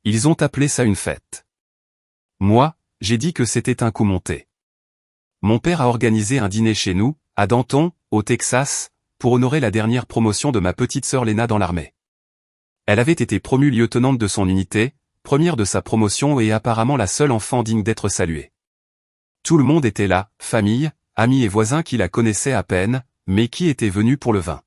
Ils ont appelé ça une fête. Moi, j'ai dit que c'était un coup monté. Mon père a organisé un dîner chez nous, à Denton, au Texas, pour honorer la dernière promotion de ma petite sœur Léna dans l'armée. Elle avait été promue lieutenante de son unité, première de sa promotion et apparemment la seule enfant digne d'être saluée. Tout le monde était là, famille, amis et voisins qui la connaissaient à peine, mais qui étaient venus pour le vin.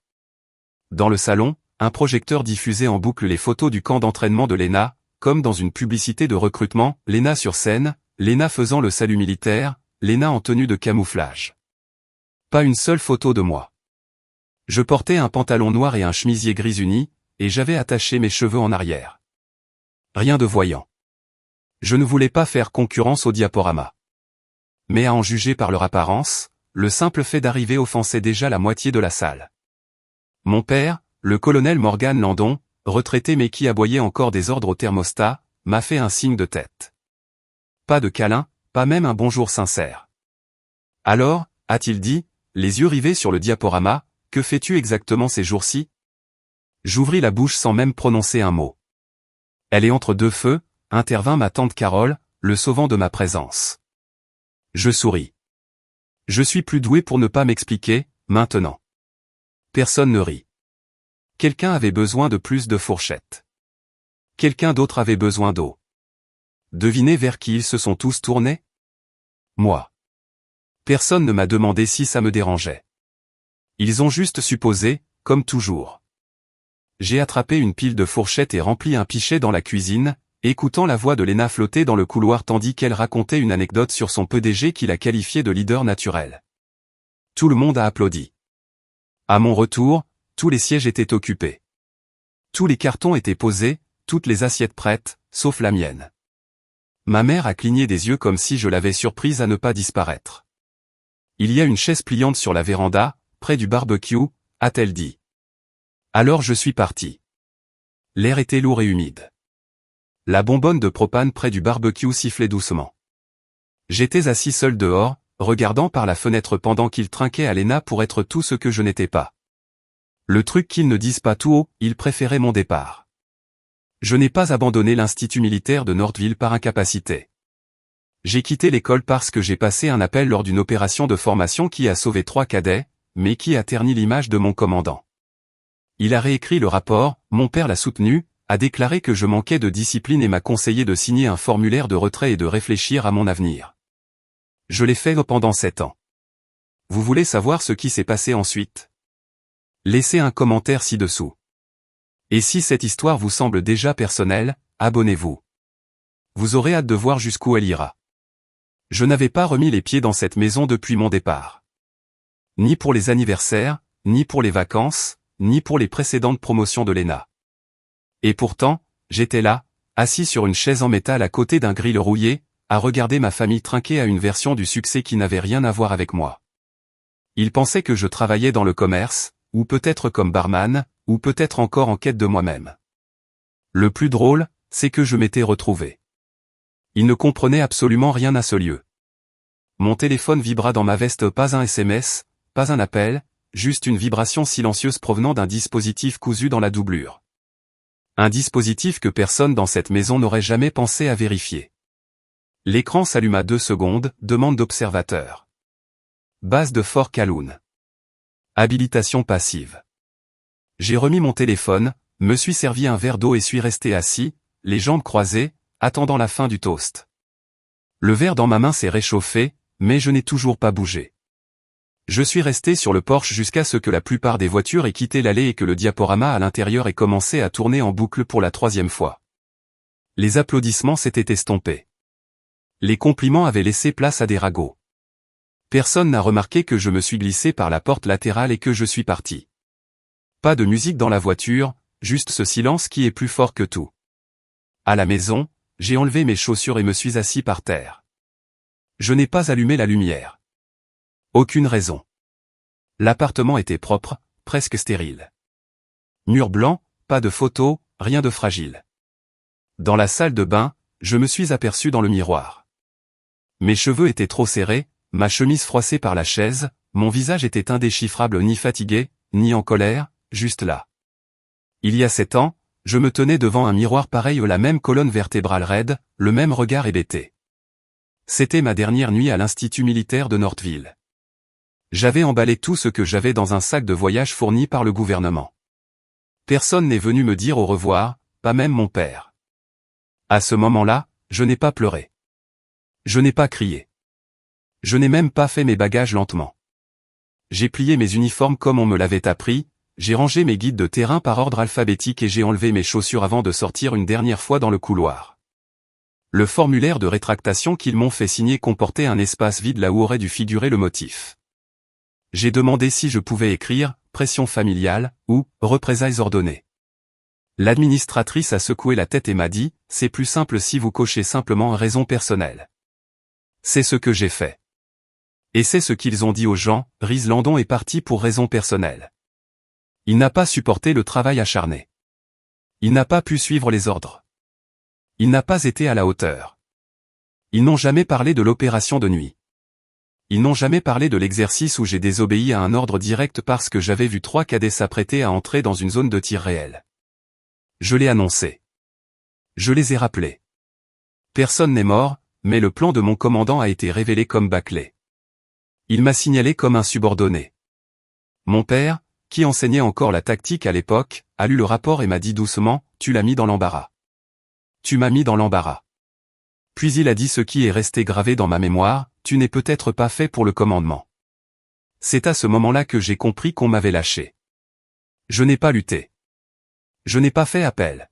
Dans le salon, un projecteur diffusait en boucle les photos du camp d'entraînement de Léna, comme dans une publicité de recrutement, Léna sur scène, Léna faisant le salut militaire, Léna en tenue de camouflage. Pas une seule photo de moi. Je portais un pantalon noir et un chemisier gris uni, et j'avais attaché mes cheveux en arrière. Rien de voyant. Je ne voulais pas faire concurrence au diaporama. Mais à en juger par leur apparence, le simple fait d'arriver offensait déjà la moitié de la salle. Mon père, le colonel Morgan Landon, retraité mais qui aboyait encore des ordres au thermostat, m'a fait un signe de tête. Pas de câlin, pas même un bonjour sincère. Alors, a-t-il dit, les yeux rivés sur le diaporama, que fais-tu exactement ces jours-ci? J'ouvris la bouche sans même prononcer un mot. Elle est entre deux feux, intervint ma tante Carole, le sauvant de ma présence. Je souris. Je suis plus doué pour ne pas m'expliquer, maintenant. Personne ne rit. Quelqu'un avait besoin de plus de fourchettes. Quelqu'un d'autre avait besoin d'eau. Devinez vers qui ils se sont tous tournés? Moi. Personne ne m'a demandé si ça me dérangeait. Ils ont juste supposé, comme toujours. J'ai attrapé une pile de fourchettes et rempli un pichet dans la cuisine, écoutant la voix de Léna flotter dans le couloir tandis qu'elle racontait une anecdote sur son PDG qui la qualifiait de leader naturel. Tout le monde a applaudi. À mon retour, tous les sièges étaient occupés. Tous les cartons étaient posés, toutes les assiettes prêtes, sauf la mienne. Ma mère a cligné des yeux comme si je l'avais surprise à ne pas disparaître. Il y a une chaise pliante sur la véranda, près du barbecue, a-t-elle dit. Alors je suis parti. L'air était lourd et humide. La bonbonne de propane près du barbecue sifflait doucement. J'étais assis seul dehors, regardant par la fenêtre pendant qu'ils trinquaient à Léna pour être tout ce que je n'étais pas. Le truc qu'ils ne disent pas tout haut, ils préféraient mon départ. Je n'ai pas abandonné l'institut militaire de Nordville par incapacité. J'ai quitté l'école parce que j'ai passé un appel lors d'une opération de formation qui a sauvé 3 cadets, mais qui a terni l'image de mon commandant. Il a réécrit le rapport, mon père l'a soutenu, a déclaré que je manquais de discipline et m'a conseillé de signer un formulaire de retrait et de réfléchir à mon avenir. Je l'ai fait pendant 7 ans. Vous voulez savoir ce qui s'est passé ensuite? Laissez un commentaire ci-dessous. Et si cette histoire vous semble déjà personnelle, abonnez-vous. Vous aurez hâte de voir jusqu'où elle ira. Je n'avais pas remis les pieds dans cette maison depuis mon départ. Ni pour les anniversaires, ni pour les vacances, ni pour les précédentes promotions de Léna. Et pourtant, j'étais là, assis sur une chaise en métal à côté d'un grill rouillé, à regarder ma famille trinquer à une version du succès qui n'avait rien à voir avec moi. Ils pensaient que je travaillais dans le commerce, ou peut-être comme barman, ou peut-être encore en quête de moi-même. Le plus drôle, c'est que je m'étais retrouvé. Ils ne comprenaient absolument rien à ce lieu. Mon téléphone vibra dans ma veste, pas un SMS, pas un appel, juste une vibration silencieuse provenant d'un dispositif cousu dans la doublure. Un dispositif que personne dans cette maison n'aurait jamais pensé à vérifier. L'écran s'alluma 2 secondes, demande d'observateur. Base de Fort Calhoun. Habilitation passive. J'ai remis mon téléphone, me suis servi un verre d'eau et suis resté assis, les jambes croisées, attendant la fin du toast. Le verre dans ma main s'est réchauffé, mais je n'ai toujours pas bougé. Je suis resté sur le porche jusqu'à ce que la plupart des voitures aient quitté l'allée et que le diaporama à l'intérieur ait commencé à tourner en boucle pour la 3e fois. Les applaudissements s'étaient estompés. Les compliments avaient laissé place à des ragots. Personne n'a remarqué que je me suis glissé par la porte latérale et que je suis parti. Pas de musique dans la voiture, juste ce silence qui est plus fort que tout. À la maison, j'ai enlevé mes chaussures et me suis assis par terre. Je n'ai pas allumé la lumière. Aucune raison. L'appartement était propre, presque stérile. Mur blanc, pas de photos, rien de fragile. Dans la salle de bain, je me suis aperçu dans le miroir. Mes cheveux étaient trop serrés, ma chemise froissée par la chaise, mon visage était indéchiffrable, ni fatigué, ni en colère, juste là. Il y a 7 ans, Je me tenais devant un miroir pareil, la même colonne vertébrale raide, le même regard hébété. C'était ma dernière nuit à l'Institut militaire de Northville. J'avais emballé tout ce que j'avais dans un sac de voyage fourni par le gouvernement. Personne n'est venu me dire au revoir, pas même mon père. À ce moment-là, je n'ai pas pleuré. Je n'ai pas crié. Je n'ai même pas fait mes bagages lentement. J'ai plié mes uniformes comme on me l'avait appris, j'ai rangé mes guides de terrain par ordre alphabétique et j'ai enlevé mes chaussures avant de sortir une dernière fois dans le couloir. Le formulaire de rétractation qu'ils m'ont fait signer comportait un espace vide là où aurait dû figurer le motif. J'ai demandé si je pouvais écrire « pression familiale » ou « représailles ordonnées ». L'administratrice a secoué la tête et m'a dit « c'est plus simple si vous cochez simplement « raison personnelle ». C'est ce que j'ai fait. Et c'est ce qu'ils ont dit aux gens, Riz Landon est parti pour raison personnelle. Il n'a pas supporté le travail acharné. Il n'a pas pu suivre les ordres. Il n'a pas été à la hauteur. Ils n'ont jamais parlé de l'opération de nuit. Ils n'ont jamais parlé de l'exercice où j'ai désobéi à un ordre direct parce que j'avais vu 3 cadets s'apprêter à entrer dans une zone de tir réel. Je l'ai annoncé. Je les ai rappelés. Personne n'est mort, mais le plan de mon commandant a été révélé comme bâclé. Il m'a signalé comme un subordonné. Mon père, qui enseignait encore la tactique à l'époque, a lu le rapport et m'a dit doucement, « Tu l'as mis dans l'embarras. Tu m'as mis dans l'embarras. » Puis il a dit ce qui est resté gravé dans ma mémoire, « Tu n'es peut-être pas fait pour le commandement. » C'est à ce moment-là que j'ai compris qu'on m'avait lâché. Je n'ai pas lutté. Je n'ai pas fait appel.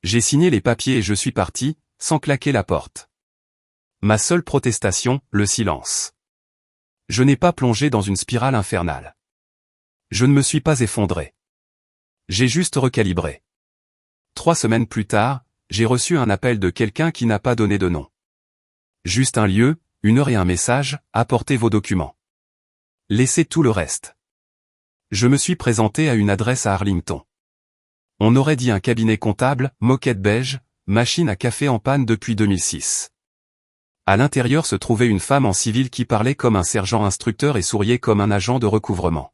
J'ai signé les papiers et je suis parti, sans claquer la porte. Ma seule protestation, le silence. Je n'ai pas plongé dans une spirale infernale. Je ne me suis pas effondré. J'ai juste recalibré. 3 semaines plus tard, j'ai reçu un appel de quelqu'un qui n'a pas donné de nom. Juste un lieu, une heure et un message, apportez vos documents. Laissez tout le reste. Je me suis présenté à une adresse à Arlington. On aurait dit un cabinet comptable, moquette beige, machine à café en panne depuis 2006. À l'intérieur se trouvait une femme en civil qui parlait comme un sergent instructeur et souriait comme un agent de recouvrement.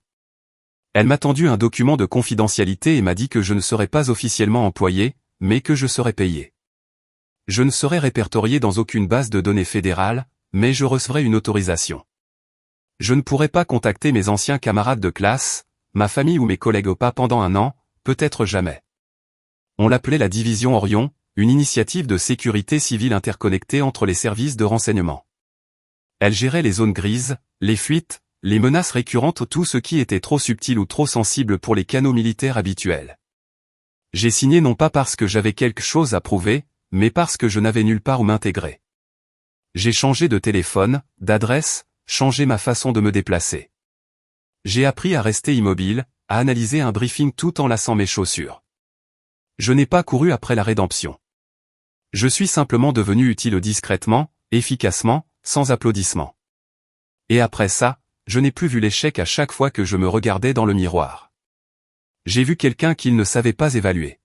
Elle m'a tendu un document de confidentialité et m'a dit que je ne serais pas officiellement employé, mais que je serais payé. Je ne serais répertorié dans aucune base de données fédérale, mais je recevrais une autorisation. Je ne pourrais pas contacter mes anciens camarades de classe, ma famille ou mes collègues au pas pendant un an, peut-être jamais. On l'appelait la division Orion, une initiative de sécurité civile interconnectée entre les services de renseignement. Elle gérait les zones grises, les fuites, les menaces récurrentes, tout ce qui était trop subtil ou trop sensible pour les canaux militaires habituels. J'ai signé non pas parce que j'avais quelque chose à prouver, mais parce que je n'avais nulle part où m'intégrer. J'ai changé de téléphone, d'adresse, changé ma façon de me déplacer. J'ai appris à rester immobile, à analyser un briefing tout en lassant mes chaussures. Je n'ai pas couru après la rédemption. Je suis simplement devenu utile discrètement, efficacement, sans applaudissements. Et après ça, je n'ai plus vu l'échec à chaque fois que je me regardais dans le miroir. J'ai vu quelqu'un qu'il ne savait pas évaluer.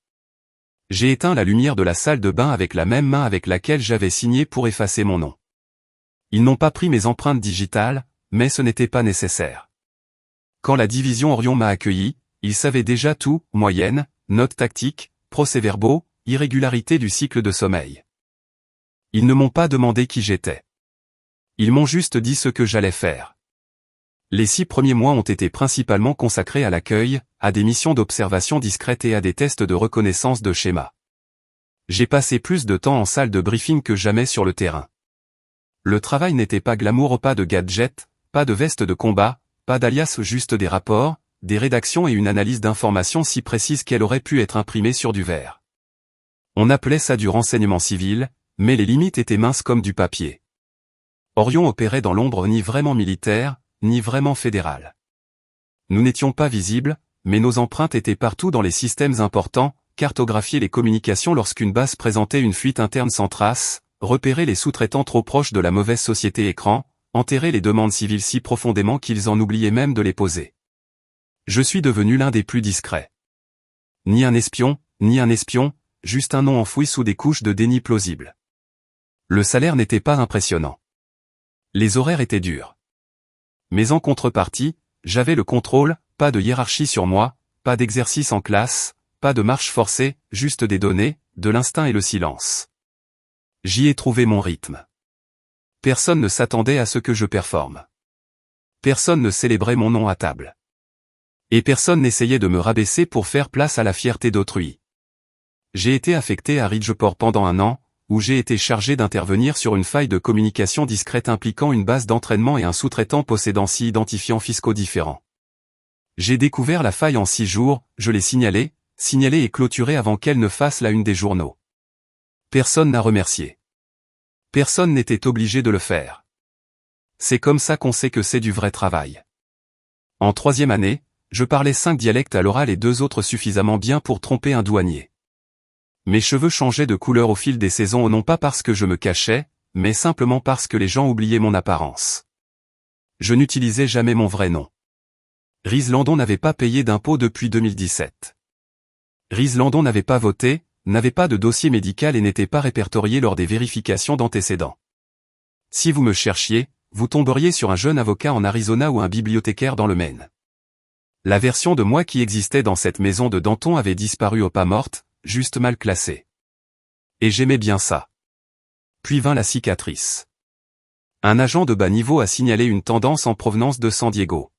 J'ai éteint la lumière de la salle de bain avec la même main avec laquelle j'avais signé pour effacer mon nom. Ils n'ont pas pris mes empreintes digitales, mais ce n'était pas nécessaire. Quand la division Orion m'a accueilli, ils savaient déjà tout, moyenne, notes tactiques, procès-verbaux, irrégularité du cycle de sommeil. Ils ne m'ont pas demandé qui j'étais. Ils m'ont juste dit ce que j'allais faire. Les 6 premiers mois ont été principalement consacrés à l'accueil, à des missions d'observation discrète et à des tests de reconnaissance de schéma. J'ai passé plus de temps en salle de briefing que jamais sur le terrain. Le travail n'était pas glamour, pas de gadgets, pas de veste de combat, pas d'alias, juste des rapports, des rédactions et une analyse d'informations si précise qu'elle aurait pu être imprimée sur du verre. On appelait ça du renseignement civil, mais les limites étaient minces comme du papier. Orion opérait dans l'ombre, ni vraiment militaire, ni vraiment fédéral. Nous n'étions pas visibles, mais nos empreintes étaient partout dans les systèmes importants, cartographier les communications lorsqu'une base présentait une fuite interne sans trace, repérer les sous-traitants trop proches de la mauvaise société écran, enterrer les demandes civiles si profondément qu'ils en oubliaient même de les poser. Je suis devenu l'un des plus discrets. Ni un espion, juste un nom enfoui sous des couches de déni plausible. Le salaire n'était pas impressionnant. Les horaires étaient durs. Mais en contrepartie, j'avais le contrôle, pas de hiérarchie sur moi, pas d'exercice en classe, pas de marche forcée, juste des données, de l'instinct et le silence. J'y ai trouvé mon rythme. Personne ne s'attendait à ce que je performe. Personne ne célébrait mon nom à table. Et personne n'essayait de me rabaisser pour faire place à la fierté d'autrui. J'ai été affecté à Ridgeport pendant 1 an, où j'ai été chargé d'intervenir sur une faille de communication discrète impliquant une base d'entraînement et un sous-traitant possédant 6 identifiants fiscaux différents. J'ai découvert la faille en 6 jours, je l'ai signalée et clôturée avant qu'elle ne fasse la une des journaux. Personne n'a remercié. Personne n'était obligé de le faire. C'est comme ça qu'on sait que c'est du vrai travail. En 3e année, je parlais 5 dialectes à l'oral et 2 autres suffisamment bien pour tromper un douanier. Mes cheveux changeaient de couleur au fil des saisons non pas parce que je me cachais, mais simplement parce que les gens oubliaient mon apparence. Je n'utilisais jamais mon vrai nom. Riz Landon n'avait pas payé d'impôts depuis 2017. Riz Landon n'avait pas voté, n'avait pas de dossier médical et n'était pas répertorié lors des vérifications d'antécédents. Si vous me cherchiez, vous tomberiez sur un jeune avocat en Arizona ou un bibliothécaire dans le Maine. La version de moi qui existait dans cette maison de Danton avait disparu au pas morte, juste mal classée. Et j'aimais bien ça. Puis vint la cicatrice. Un agent de bas niveau a signalé une tendance en provenance de San Diego.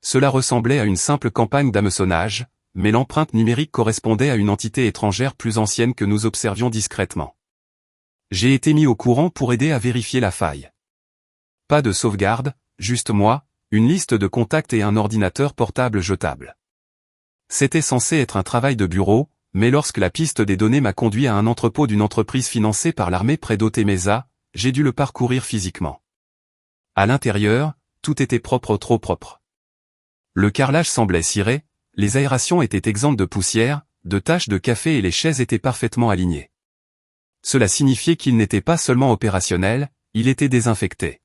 Cela ressemblait à une simple campagne d'hameçonnage, mais l'empreinte numérique correspondait à une entité étrangère plus ancienne que nous observions discrètement. J'ai été mis au courant pour aider à vérifier la faille. Pas de sauvegarde, juste moi, une liste de contacts et un ordinateur portable jetable. C'était censé être un travail de bureau, mais lorsque la piste des données m'a conduit à un entrepôt d'une entreprise financée par l'armée près d'Otemesa, j'ai dû le parcourir physiquement. À l'intérieur, tout était propre, trop propre. Le carrelage semblait ciré, les aérations étaient exemptes de poussière, de taches de café et les chaises étaient parfaitement alignées. Cela signifiait qu'il n'était pas seulement opérationnel, il était désinfecté.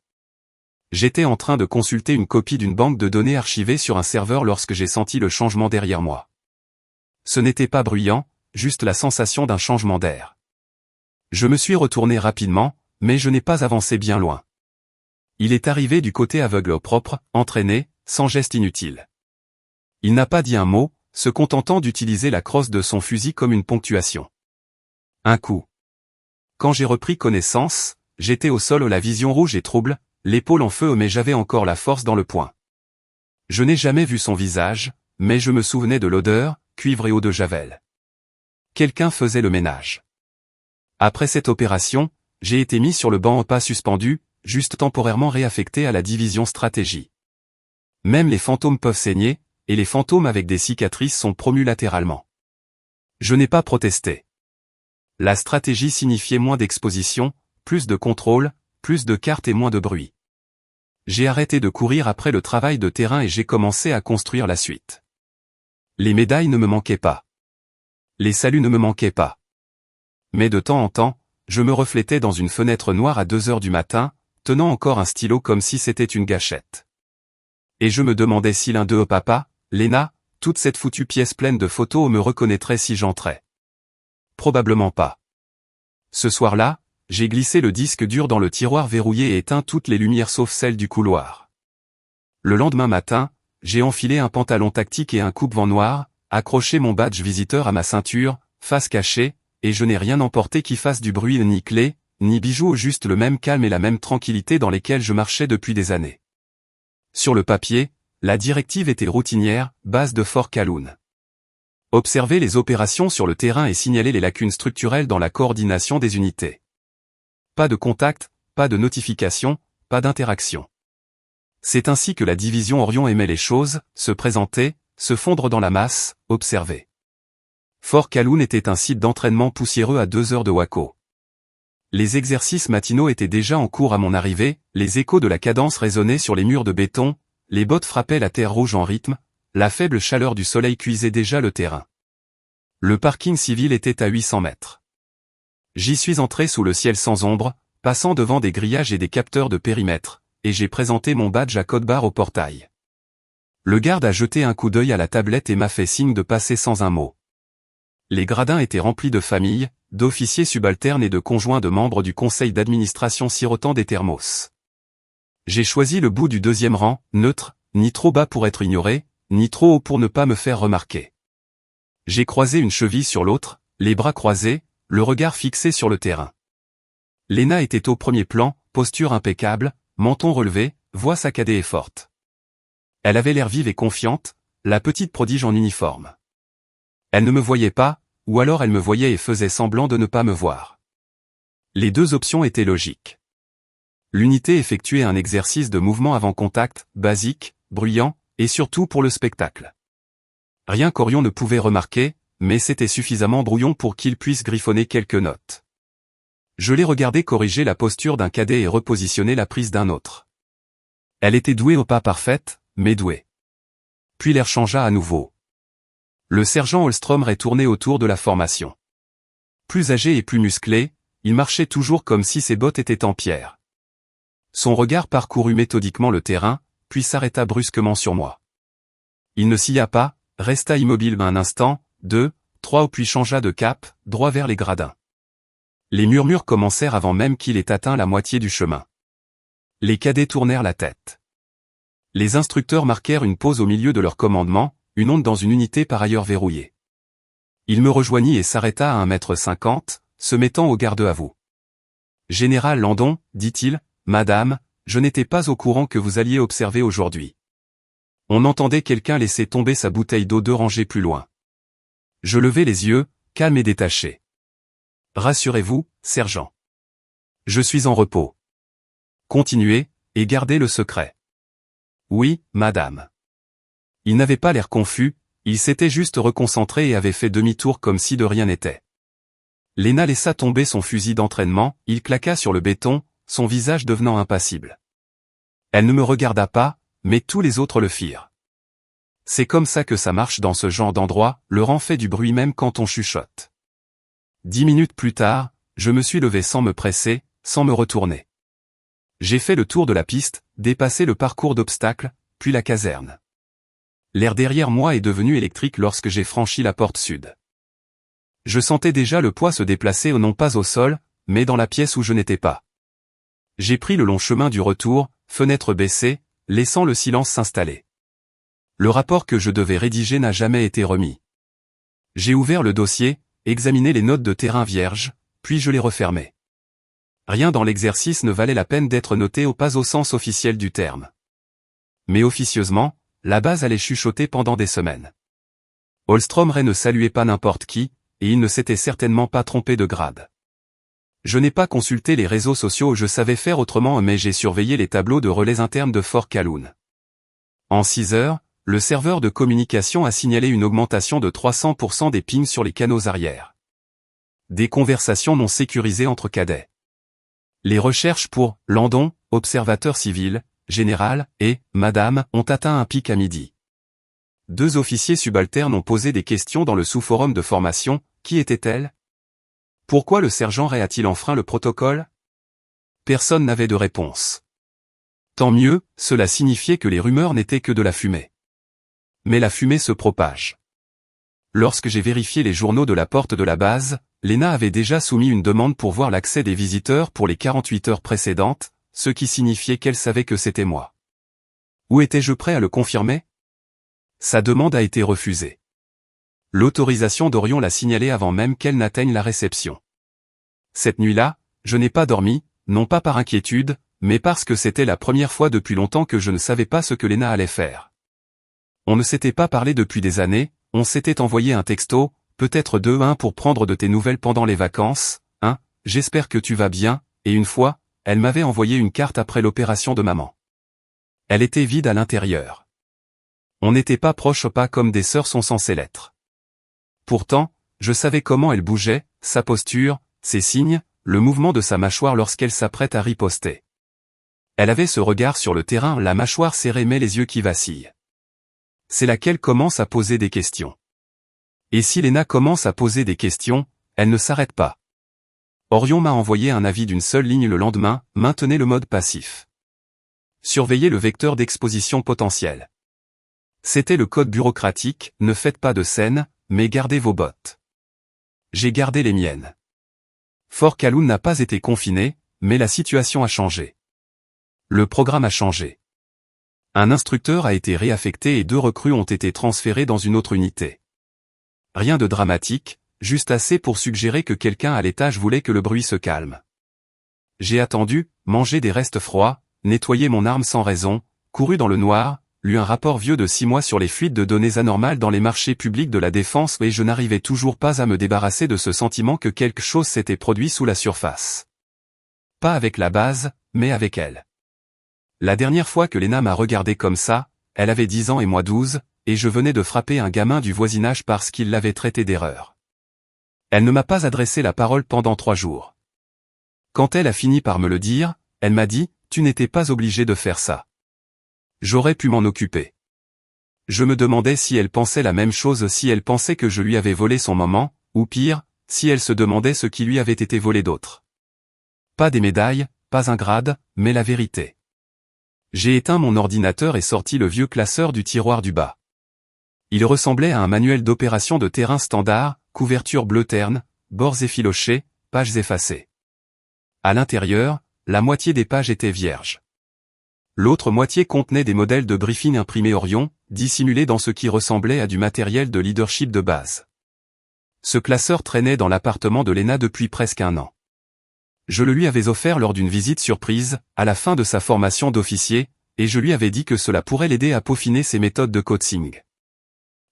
J'étais en train de consulter une copie d'une banque de données archivée sur un serveur lorsque j'ai senti le changement derrière moi. Ce n'était pas bruyant, juste la sensation d'un changement d'air. Je me suis retourné rapidement, mais je n'ai pas avancé bien loin. Il est arrivé du côté aveugle au propre, entraîné, sans geste inutile. Il n'a pas dit un mot, se contentant d'utiliser la crosse de son fusil comme une ponctuation. Un coup. Quand j'ai repris connaissance, j'étais au sol, la vision rouge et trouble, l'épaule en feu mais j'avais encore la force dans le poing. Je n'ai jamais vu son visage, mais je me souvenais de l'odeur, cuivre et eau de javel. Quelqu'un faisait le ménage. Après cette opération, j'ai été mis sur le banc pas suspendu, juste temporairement réaffecté à la division stratégie. Même les fantômes peuvent saigner, et les fantômes avec des cicatrices sont promus latéralement. Je n'ai pas protesté. La stratégie signifiait moins d'exposition, plus de contrôle, plus de cartes et moins de bruit. J'ai arrêté de courir après le travail de terrain et j'ai commencé à construire la suite. Les médailles ne me manquaient pas. Les saluts ne me manquaient pas. Mais de temps en temps, je me reflétais dans une fenêtre noire à 2 heures du matin, tenant encore un stylo comme si c'était une gâchette. Et je me demandais si l'un d'eux, papa, Léna, toute cette foutue pièce pleine de photos me reconnaîtrait si j'entrais. Probablement pas. Ce soir-là, j'ai glissé le disque dur dans le tiroir verrouillé et éteint toutes les lumières sauf celle du couloir. Le lendemain matin, j'ai enfilé un pantalon tactique et un coupe-vent noir, accroché mon badge visiteur à ma ceinture, face cachée, et je n'ai rien emporté qui fasse du bruit ni clé, ni bijoux, juste le même calme et la même tranquillité dans lesquels je marchais depuis des années. Sur le papier, la directive était routinière, base de Fort Calhoun. Observer les opérations sur le terrain et signaler les lacunes structurelles dans la coordination des unités. Pas de contact, pas de notification, pas d'interaction. C'est ainsi que la division Orion aimait les choses, se présenter, se fondre dans la masse, observer. Fort Calhoun était un site d'entraînement poussiéreux à 2 heures de Waco. Les exercices matinaux étaient déjà en cours à mon arrivée, les échos de la cadence résonnaient sur les murs de béton, les bottes frappaient la terre rouge en rythme, la faible chaleur du soleil cuisait déjà le terrain. Le parking civil était à 800 mètres. J'y suis entré sous le ciel sans ombre, passant devant des grillages et des capteurs de périmètre, et j'ai présenté mon badge à code barre au portail. Le garde a jeté un coup d'œil à la tablette et m'a fait signe de passer sans un mot. Les gradins étaient remplis de familles, d'officiers subalternes et de conjoints de membres du conseil d'administration sirotant des thermos. J'ai choisi le bout du 2e rang, neutre, ni trop bas pour être ignoré, ni trop haut pour ne pas me faire remarquer. J'ai croisé une cheville sur l'autre, les bras croisés, le regard fixé sur le terrain. Léna était au premier plan, posture impeccable, menton relevé, voix saccadée et forte. Elle avait l'air vive et confiante, la petite prodige en uniforme. Elle ne me voyait pas, ou alors elle me voyait et faisait semblant de ne pas me voir. Les deux options étaient logiques. L'unité effectuait un exercice de mouvement avant contact, basique, bruyant, et surtout pour le spectacle. Rien qu'Orion ne pouvait remarquer, mais c'était suffisamment brouillon pour qu'il puisse griffonner quelques notes. Je l'ai regardé corriger la posture d'un cadet et repositionner la prise d'un autre. Elle était douée au pas parfaite, mais douée. Puis l'air changea à nouveau. Le sergent Holstrom retournait autour de la formation. Plus âgé et plus musclé, il marchait toujours comme si ses bottes étaient en pierre. Son regard parcourut méthodiquement le terrain, puis s'arrêta brusquement sur moi. Il ne scia pas, resta immobile un instant, 2, 3 puis changea de cap, droit vers les gradins. Les murmures commencèrent avant même qu'il ait atteint la moitié du chemin. Les cadets tournèrent la tête. Les instructeurs marquèrent une pause au milieu de leur commandement, une onde dans une unité par ailleurs verrouillée. Il me rejoignit et s'arrêta à 1,50 m, se mettant au garde à vous. « Général Landon, dit-il, madame, je n'étais pas au courant que vous alliez observer aujourd'hui. » On entendait quelqu'un laisser tomber sa bouteille d'eau 2 rangées plus loin. Je levai les yeux, calme et détaché. « Rassurez-vous, sergent. Je suis en repos. Continuez, et gardez le secret. »« Oui, madame. » Il n'avait pas l'air confus, il s'était juste reconcentré et avait fait demi-tour comme si de rien n'était. Léna laissa tomber son fusil d'entraînement, il claqua sur le béton, son visage devenant impassible. Elle ne me regarda pas, mais tous les autres le firent. C'est comme ça que ça marche dans ce genre d'endroit, le rang fait du bruit même quand on chuchote. 10 minutes plus tard, je me suis levé sans me presser, sans me retourner. J'ai fait le tour de la piste, dépassé le parcours d'obstacles, puis la caserne. L'air derrière moi est devenu électrique lorsque j'ai franchi la porte sud. Je sentais déjà le poids se déplacer non pas au sol, mais dans la pièce où je n'étais pas. J'ai pris le long chemin du retour, fenêtre baissée, laissant le silence s'installer. Le rapport que je devais rédiger n'a jamais été remis. J'ai ouvert le dossier, examiné les notes de terrain vierges, puis je les refermai. Rien dans l'exercice ne valait la peine d'être noté au sens officiel du terme. Mais officieusement, la base allait chuchoter pendant des semaines. Holstrom ne saluait pas n'importe qui, et il ne s'était certainement pas trompé de grade. Je n'ai pas consulté les réseaux sociaux, je savais faire autrement, mais j'ai surveillé les tableaux de relais internes de Fort Calhoun. En 6 heures, le serveur de communication a signalé une augmentation de 300% des pings sur les canaux arrière. Des conversations non sécurisées entre cadets. Les recherches pour « Landon, observateur civil », général, et « Madame » ont atteint un pic à midi. 2 officiers subalternes ont posé des questions dans le sous-forum de formation. Qui était-elle? Pourquoi le sergent Ray a-t-il enfreint le protocole? Personne n'avait de réponse. Tant mieux, cela signifiait que les rumeurs n'étaient que de la fumée. Mais la fumée se propage. Lorsque j'ai vérifié les journaux de la porte de la base, Léna avait déjà soumis une demande pour voir l'accès des visiteurs pour les 48 heures précédentes, ce qui signifiait qu'elle savait que c'était moi. Où étais-je prêt à le confirmer? Sa demande a été refusée. L'autorisation d'Orion l'a signalée avant même qu'elle n'atteigne la réception. Cette nuit-là, je n'ai pas dormi, non pas par inquiétude, mais parce que c'était la première fois depuis longtemps que je ne savais pas ce que Léna allait faire. On ne s'était pas parlé depuis des années, on s'était envoyé un texto, peut-être 2 pour prendre de tes nouvelles pendant les vacances, j'espère que tu vas bien, et une fois, elle m'avait envoyé une carte après l'opération de maman. Elle était vide à l'intérieur. On n'était pas proches, pas comme des sœurs sont censées l'être. Pourtant, je savais comment elle bougeait, sa posture, ses signes, le mouvement de sa mâchoire lorsqu'elle s'apprête à riposter. Elle avait ce regard sur le terrain, la mâchoire serrée mais les yeux qui vacillent. C'est là qu'elle commence à poser des questions. Et si Léna commence à poser des questions, elle ne s'arrête pas. Orion m'a envoyé un avis d'une seule ligne le lendemain, maintenez le mode passif. Surveillez le vecteur d'exposition potentiel. C'était le code bureaucratique, ne faites pas de scène, mais gardez vos bottes. J'ai gardé les miennes. Fort Calhoun n'a pas été confiné, mais la situation a changé. Le programme a changé. Un instructeur a été réaffecté et 2 recrues ont été transférées dans une autre unité. Rien de dramatique, juste assez pour suggérer que quelqu'un à l'étage voulait que le bruit se calme. J'ai attendu, mangé des restes froids, nettoyé mon arme sans raison, couru dans le noir, lu un rapport vieux de 6 mois sur les fuites de données anormales dans les marchés publics de la défense et je n'arrivais toujours pas à me débarrasser de ce sentiment que quelque chose s'était produit sous la surface. Pas avec la base, mais avec elle. La dernière fois que Lena m'a regardé comme ça, elle avait 10 ans et moi 12, et je venais de frapper un gamin du voisinage parce qu'il l'avait traité d'erreur. Elle ne m'a pas adressé la parole pendant 3 jours. Quand elle a fini par me le dire, elle m'a dit, « Tu n'étais pas obligé de faire ça. » J'aurais pu m'en occuper. Je me demandais si elle pensait la même chose, si elle pensait que je lui avais volé son moment, ou pire, si elle se demandait ce qui lui avait été volé d'autre. Pas des médailles, pas un grade, mais la vérité. J'ai éteint mon ordinateur et sorti le vieux classeur du tiroir du bas. Il ressemblait à un manuel d'opération de terrain standard, couverture bleu terne, bords effilochés, pages effacées. À l'intérieur, la moitié des pages étaient vierges. L'autre moitié contenait des modèles de briefing imprimés Orion, dissimulés dans ce qui ressemblait à du matériel de leadership de base. Ce classeur traînait dans l'appartement de Lena depuis presque 1 an. Je le lui avais offert lors d'une visite surprise, à la fin de sa formation d'officier, et je lui avais dit que cela pourrait l'aider à peaufiner ses méthodes de coaching.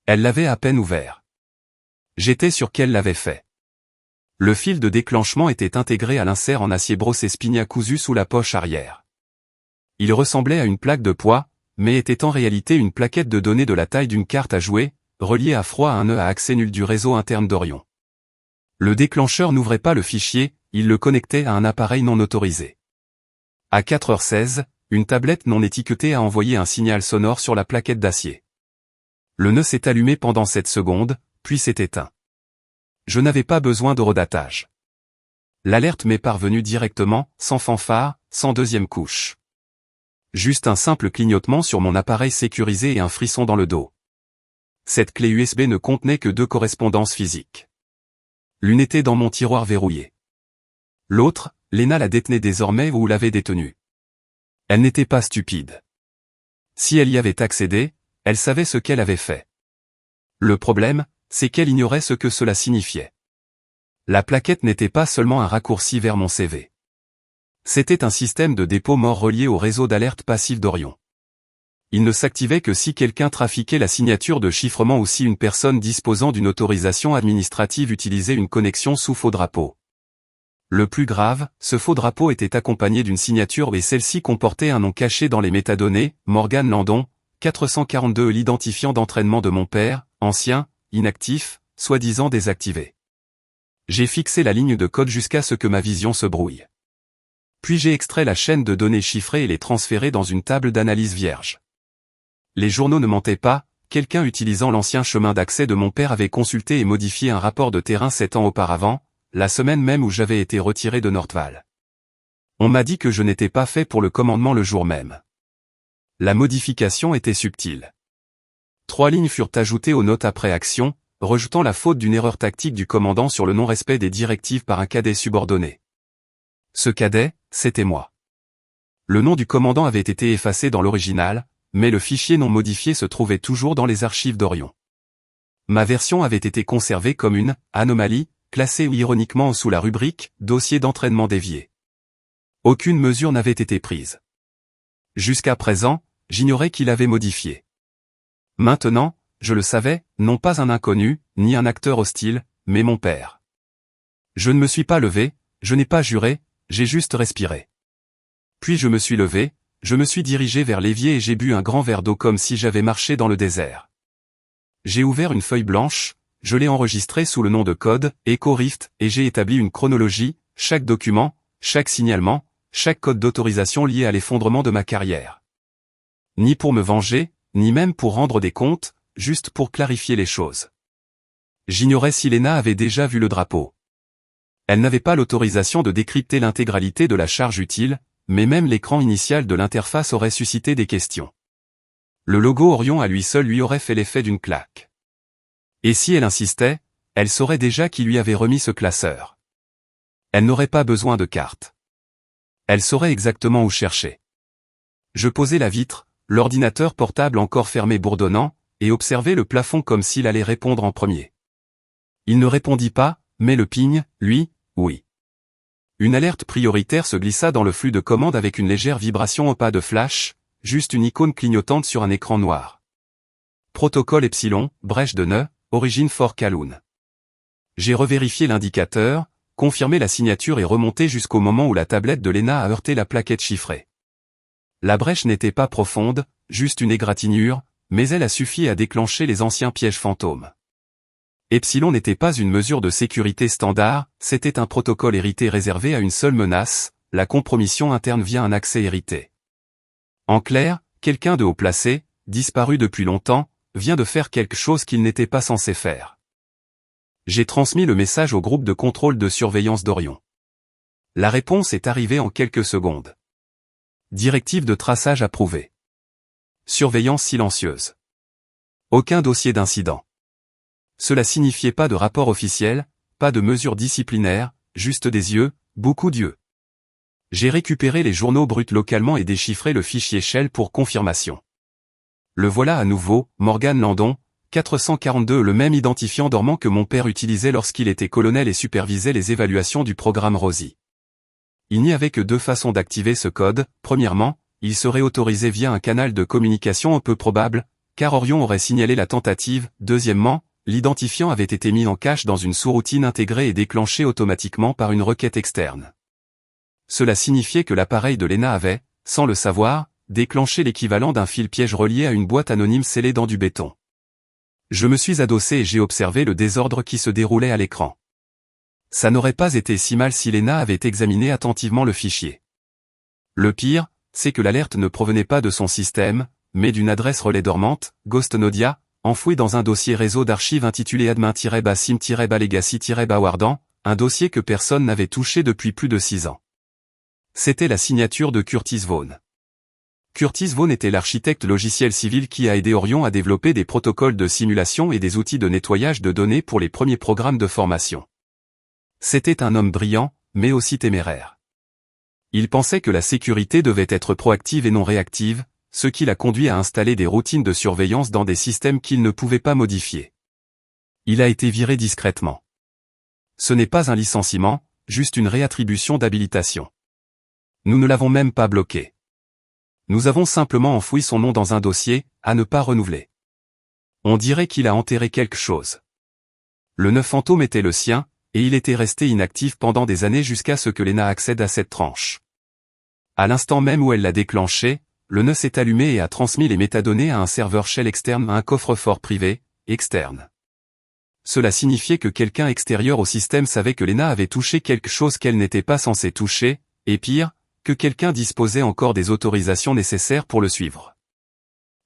Elle l'avait à peine ouvert. J'étais sûr qu'elle l'avait fait. Le fil de déclenchement était intégré à l'insert en acier brossé spigna cousu sous la poche arrière. Il ressemblait à une plaque de poids, mais était en réalité une plaquette de données de la taille d'une carte à jouer, reliée à froid à un nœud à accès nul du réseau interne d'Orion. Le déclencheur n'ouvrait pas le fichier, il le connectait à un appareil non autorisé. À 4h16, une tablette non étiquetée a envoyé un signal sonore sur la plaquette d'acier. Le nœud s'est allumé pendant 7 secondes, puis s'est éteint. Je n'avais pas besoin de redatage. L'alerte m'est parvenue directement, sans fanfare, sans deuxième couche. Juste un simple clignotement sur mon appareil sécurisé et un frisson dans le dos. Cette clé USB ne contenait que 2 correspondances physiques. L'une était dans mon tiroir verrouillé. L'autre, Lena la détenait désormais ou l'avait détenue. Elle n'était pas stupide. Si elle y avait accédé, elle savait ce qu'elle avait fait. Le problème, c'est qu'elle ignorait ce que cela signifiait. La plaquette n'était pas seulement un raccourci vers mon CV. C'était un système de dépôt mort relié au réseau d'alerte passive d'Orion. Il ne s'activait que si quelqu'un trafiquait la signature de chiffrement ou si une personne disposant d'une autorisation administrative utilisait une connexion sous faux drapeau. Le plus grave, ce faux drapeau était accompagné d'une signature et celle-ci comportait un nom caché dans les métadonnées, Morgan Landon, 442 l'identifiant d'entraînement de mon père, ancien, inactif, soi-disant désactivé. J'ai fixé la ligne de code jusqu'à ce que ma vision se brouille. Puis j'ai extrait la chaîne de données chiffrées et les transféré dans une table d'analyse vierge. Les journaux ne mentaient pas, quelqu'un utilisant l'ancien chemin d'accès de mon père avait consulté et modifié un rapport de terrain 7 ans auparavant, la semaine même où j'avais été retiré de Nordval. On m'a dit que je n'étais pas fait pour le commandement le jour même. La modification était subtile. 3 lignes furent ajoutées aux notes après action, rejetant la faute d'une erreur tactique du commandant sur le non-respect des directives par un cadet subordonné. Ce cadet, c'était moi. Le nom du commandant avait été effacé dans l'original, mais le fichier non modifié se trouvait toujours dans les archives d'Orion. Ma version avait été conservée comme une « anomalie », classée ironiquement sous la rubrique « dossier d'entraînement dévié ». Aucune mesure n'avait été prise. Jusqu'à présent, j'ignorais qui l'avait modifié. Maintenant, je le savais, non pas un inconnu, ni un acteur hostile, mais mon père. Je ne me suis pas levé, je n'ai pas juré, j'ai juste respiré. Puis je me suis levé, je me suis dirigé vers l'évier et j'ai bu un grand verre d'eau comme si j'avais marché dans le désert. J'ai ouvert une feuille blanche, je l'ai enregistrée sous le nom de code, Echo Rift, et j'ai établi une chronologie, chaque document, chaque signalement, chaque code d'autorisation lié à l'effondrement de ma carrière. Ni pour me venger, ni même pour rendre des comptes, juste pour clarifier les choses. J'ignorais si Lena avait déjà vu le drapeau. Elle n'avait pas l'autorisation de décrypter l'intégralité de la charge utile, mais même l'écran initial de l'interface aurait suscité des questions. Le logo Orion à lui seul lui aurait fait l'effet d'une claque. Et si elle insistait, elle saurait déjà qui lui avait remis ce classeur. Elle n'aurait pas besoin de carte. Elle saurait exactement où chercher. Je posai la vitre, l'ordinateur portable encore fermé bourdonnant, et observai le plafond comme s'il allait répondre en premier. Il ne répondit pas, mais le ping, lui, oui. Une alerte prioritaire se glissa dans le flux de commandes avec une légère vibration au pas de flash, juste une icône clignotante sur un écran noir. Protocole Epsilon, brèche de nœud, origine Fort Kaloun. J'ai revérifié l'indicateur, confirmé la signature et remonté jusqu'au moment où la tablette de Lena a heurté la plaquette chiffrée. La brèche n'était pas profonde, juste une égratignure, mais elle a suffi à déclencher les anciens pièges fantômes. Epsilon n'était pas une mesure de sécurité standard, c'était un protocole hérité réservé à une seule menace, la compromission interne via un accès hérité. En clair, quelqu'un de haut placé, disparu depuis longtemps, vient de faire quelque chose qu'il n'était pas censé faire. J'ai transmis le message au groupe de contrôle de surveillance d'Orion. La réponse est arrivée en quelques secondes. Directive de traçage approuvée. Surveillance silencieuse. Aucun dossier d'incident. Cela signifiait pas de rapport officiel, pas de mesures disciplinaires, juste des yeux, beaucoup d'yeux. J'ai récupéré les journaux bruts localement et déchiffré le fichier Shell pour confirmation. Le voilà à nouveau, Morgan Landon, 442, le même identifiant dormant que mon père utilisait lorsqu'il était colonel et supervisait les évaluations du programme Rosie. Il n'y avait que deux façons d'activer ce code. Premièrement, il serait autorisé via un canal de communication peu probable, car Orion aurait signalé la tentative. Deuxièmement, l'identifiant avait été mis en cache dans une sous-routine intégrée et déclenché automatiquement par une requête externe. Cela signifiait que l'appareil de Lena avait, sans le savoir, déclenché l'équivalent d'un fil piège relié à une boîte anonyme scellée dans du béton. Je me suis adossé et j'ai observé le désordre qui se déroulait à l'écran. Ça n'aurait pas été si mal si Lena avait examiné attentivement le fichier. Le pire, c'est que l'alerte ne provenait pas de son système, mais d'une adresse relais dormante, GhostNodia, enfouie dans un dossier réseau d'archives intitulé admin-basim-legacy-bawardan, un dossier que personne n'avait touché depuis plus de 6 ans. C'était la signature de Curtis Vaughan. Curtis Vaughan était l'architecte logiciel civil qui a aidé Orion à développer des protocoles de simulation et des outils de nettoyage de données pour les premiers programmes de formation. C'était un homme brillant, mais aussi téméraire. Il pensait que la sécurité devait être proactive et non réactive, ce qui l'a conduit à installer des routines de surveillance dans des systèmes qu'il ne pouvait pas modifier. Il a été viré discrètement. Ce n'est pas un licenciement, juste une réattribution d'habilitation. Nous ne l'avons même pas bloqué. Nous avons simplement enfoui son nom dans un dossier, à ne pas renouveler. On dirait qu'il a enterré quelque chose. Le nœud fantôme était le sien, et il était resté inactif pendant des années jusqu'à ce que Lena accède à cette tranche. À l'instant même où elle l'a déclenché, le nœud s'est allumé et a transmis les métadonnées à un serveur shell externe, à un coffre-fort privé, externe. Cela signifiait que quelqu'un extérieur au système savait que Lena avait touché quelque chose qu'elle n'était pas censée toucher, et pire, que quelqu'un disposait encore des autorisations nécessaires pour le suivre.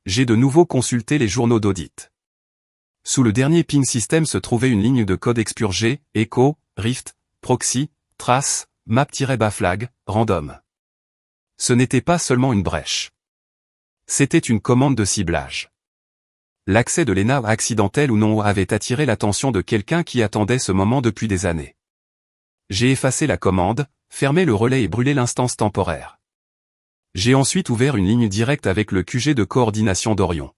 J'ai de nouveau consulté les journaux d'audit. Sous le dernier ping system se trouvait une ligne de code expurgée, echo, rift, proxy, trace, map-flag, random. Ce n'était pas seulement une brèche. C'était une commande de ciblage. L'accès de Lena, accidentel ou non, avait attiré l'attention de quelqu'un qui attendait ce moment depuis des années. J'ai effacé la commande, fermé le relais et brûlé l'instance temporaire. J'ai ensuite ouvert une ligne directe avec le QG de coordination d'Orion.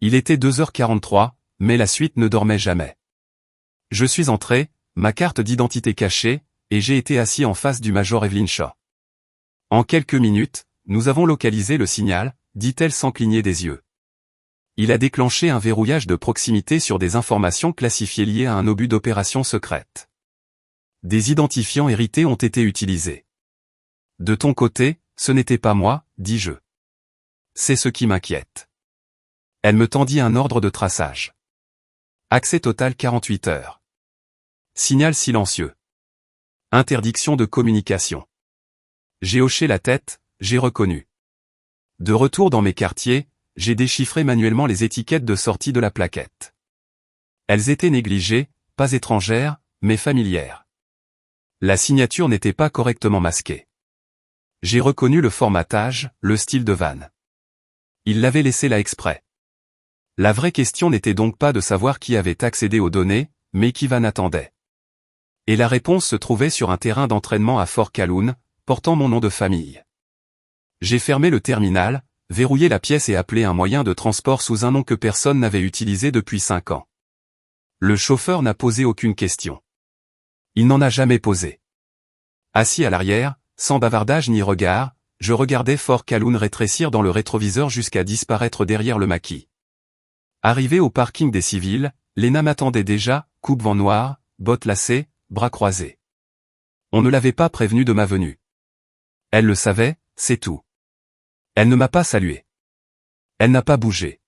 Il était 2h43, mais la suite ne dormait jamais. Je suis entré, ma carte d'identité cachée, et j'ai été assis en face du Major Evelyn Shaw. En quelques minutes, nous avons localisé le signal, dit-elle sans cligner des yeux. Il a déclenché un verrouillage de proximité sur des informations classifiées liées à un obus d'opération secrète. Des identifiants hérités ont été utilisés. De ton côté, ce n'était pas moi, dis-je. C'est ce qui m'inquiète. Elle me tendit un ordre de traçage. Accès total 48 heures. Signal silencieux. Interdiction de communication. J'ai hoché la tête, j'ai reconnu. De retour dans mes quartiers, j'ai déchiffré manuellement les étiquettes de sortie de la plaquette. Elles étaient négligées, pas étrangères, mais familières. La signature n'était pas correctement masquée. J'ai reconnu le formatage, le style de Van. Il l'avait laissé là exprès. La vraie question n'était donc pas de savoir qui avait accédé aux données, mais qui Van attendait. Et la réponse se trouvait sur un terrain d'entraînement à Fort Kaloun, portant mon nom de famille. J'ai fermé le terminal, verrouillé la pièce et appelé un moyen de transport sous un nom que personne n'avait utilisé depuis 5 ans. Le chauffeur n'a posé aucune question. Il n'en a jamais posé. Assis à l'arrière, sans bavardage ni regard, je regardais Fort Kowloon rétrécir dans le rétroviseur jusqu'à disparaître derrière le maquis. Arrivé au parking des civils, Lena m'attendait déjà, coupe-vent noir, bottes lacées, bras croisés. On ne l'avait pas prévenue de ma venue. Elle le savait, c'est tout. Elle ne m'a pas salué. Elle n'a pas bougé.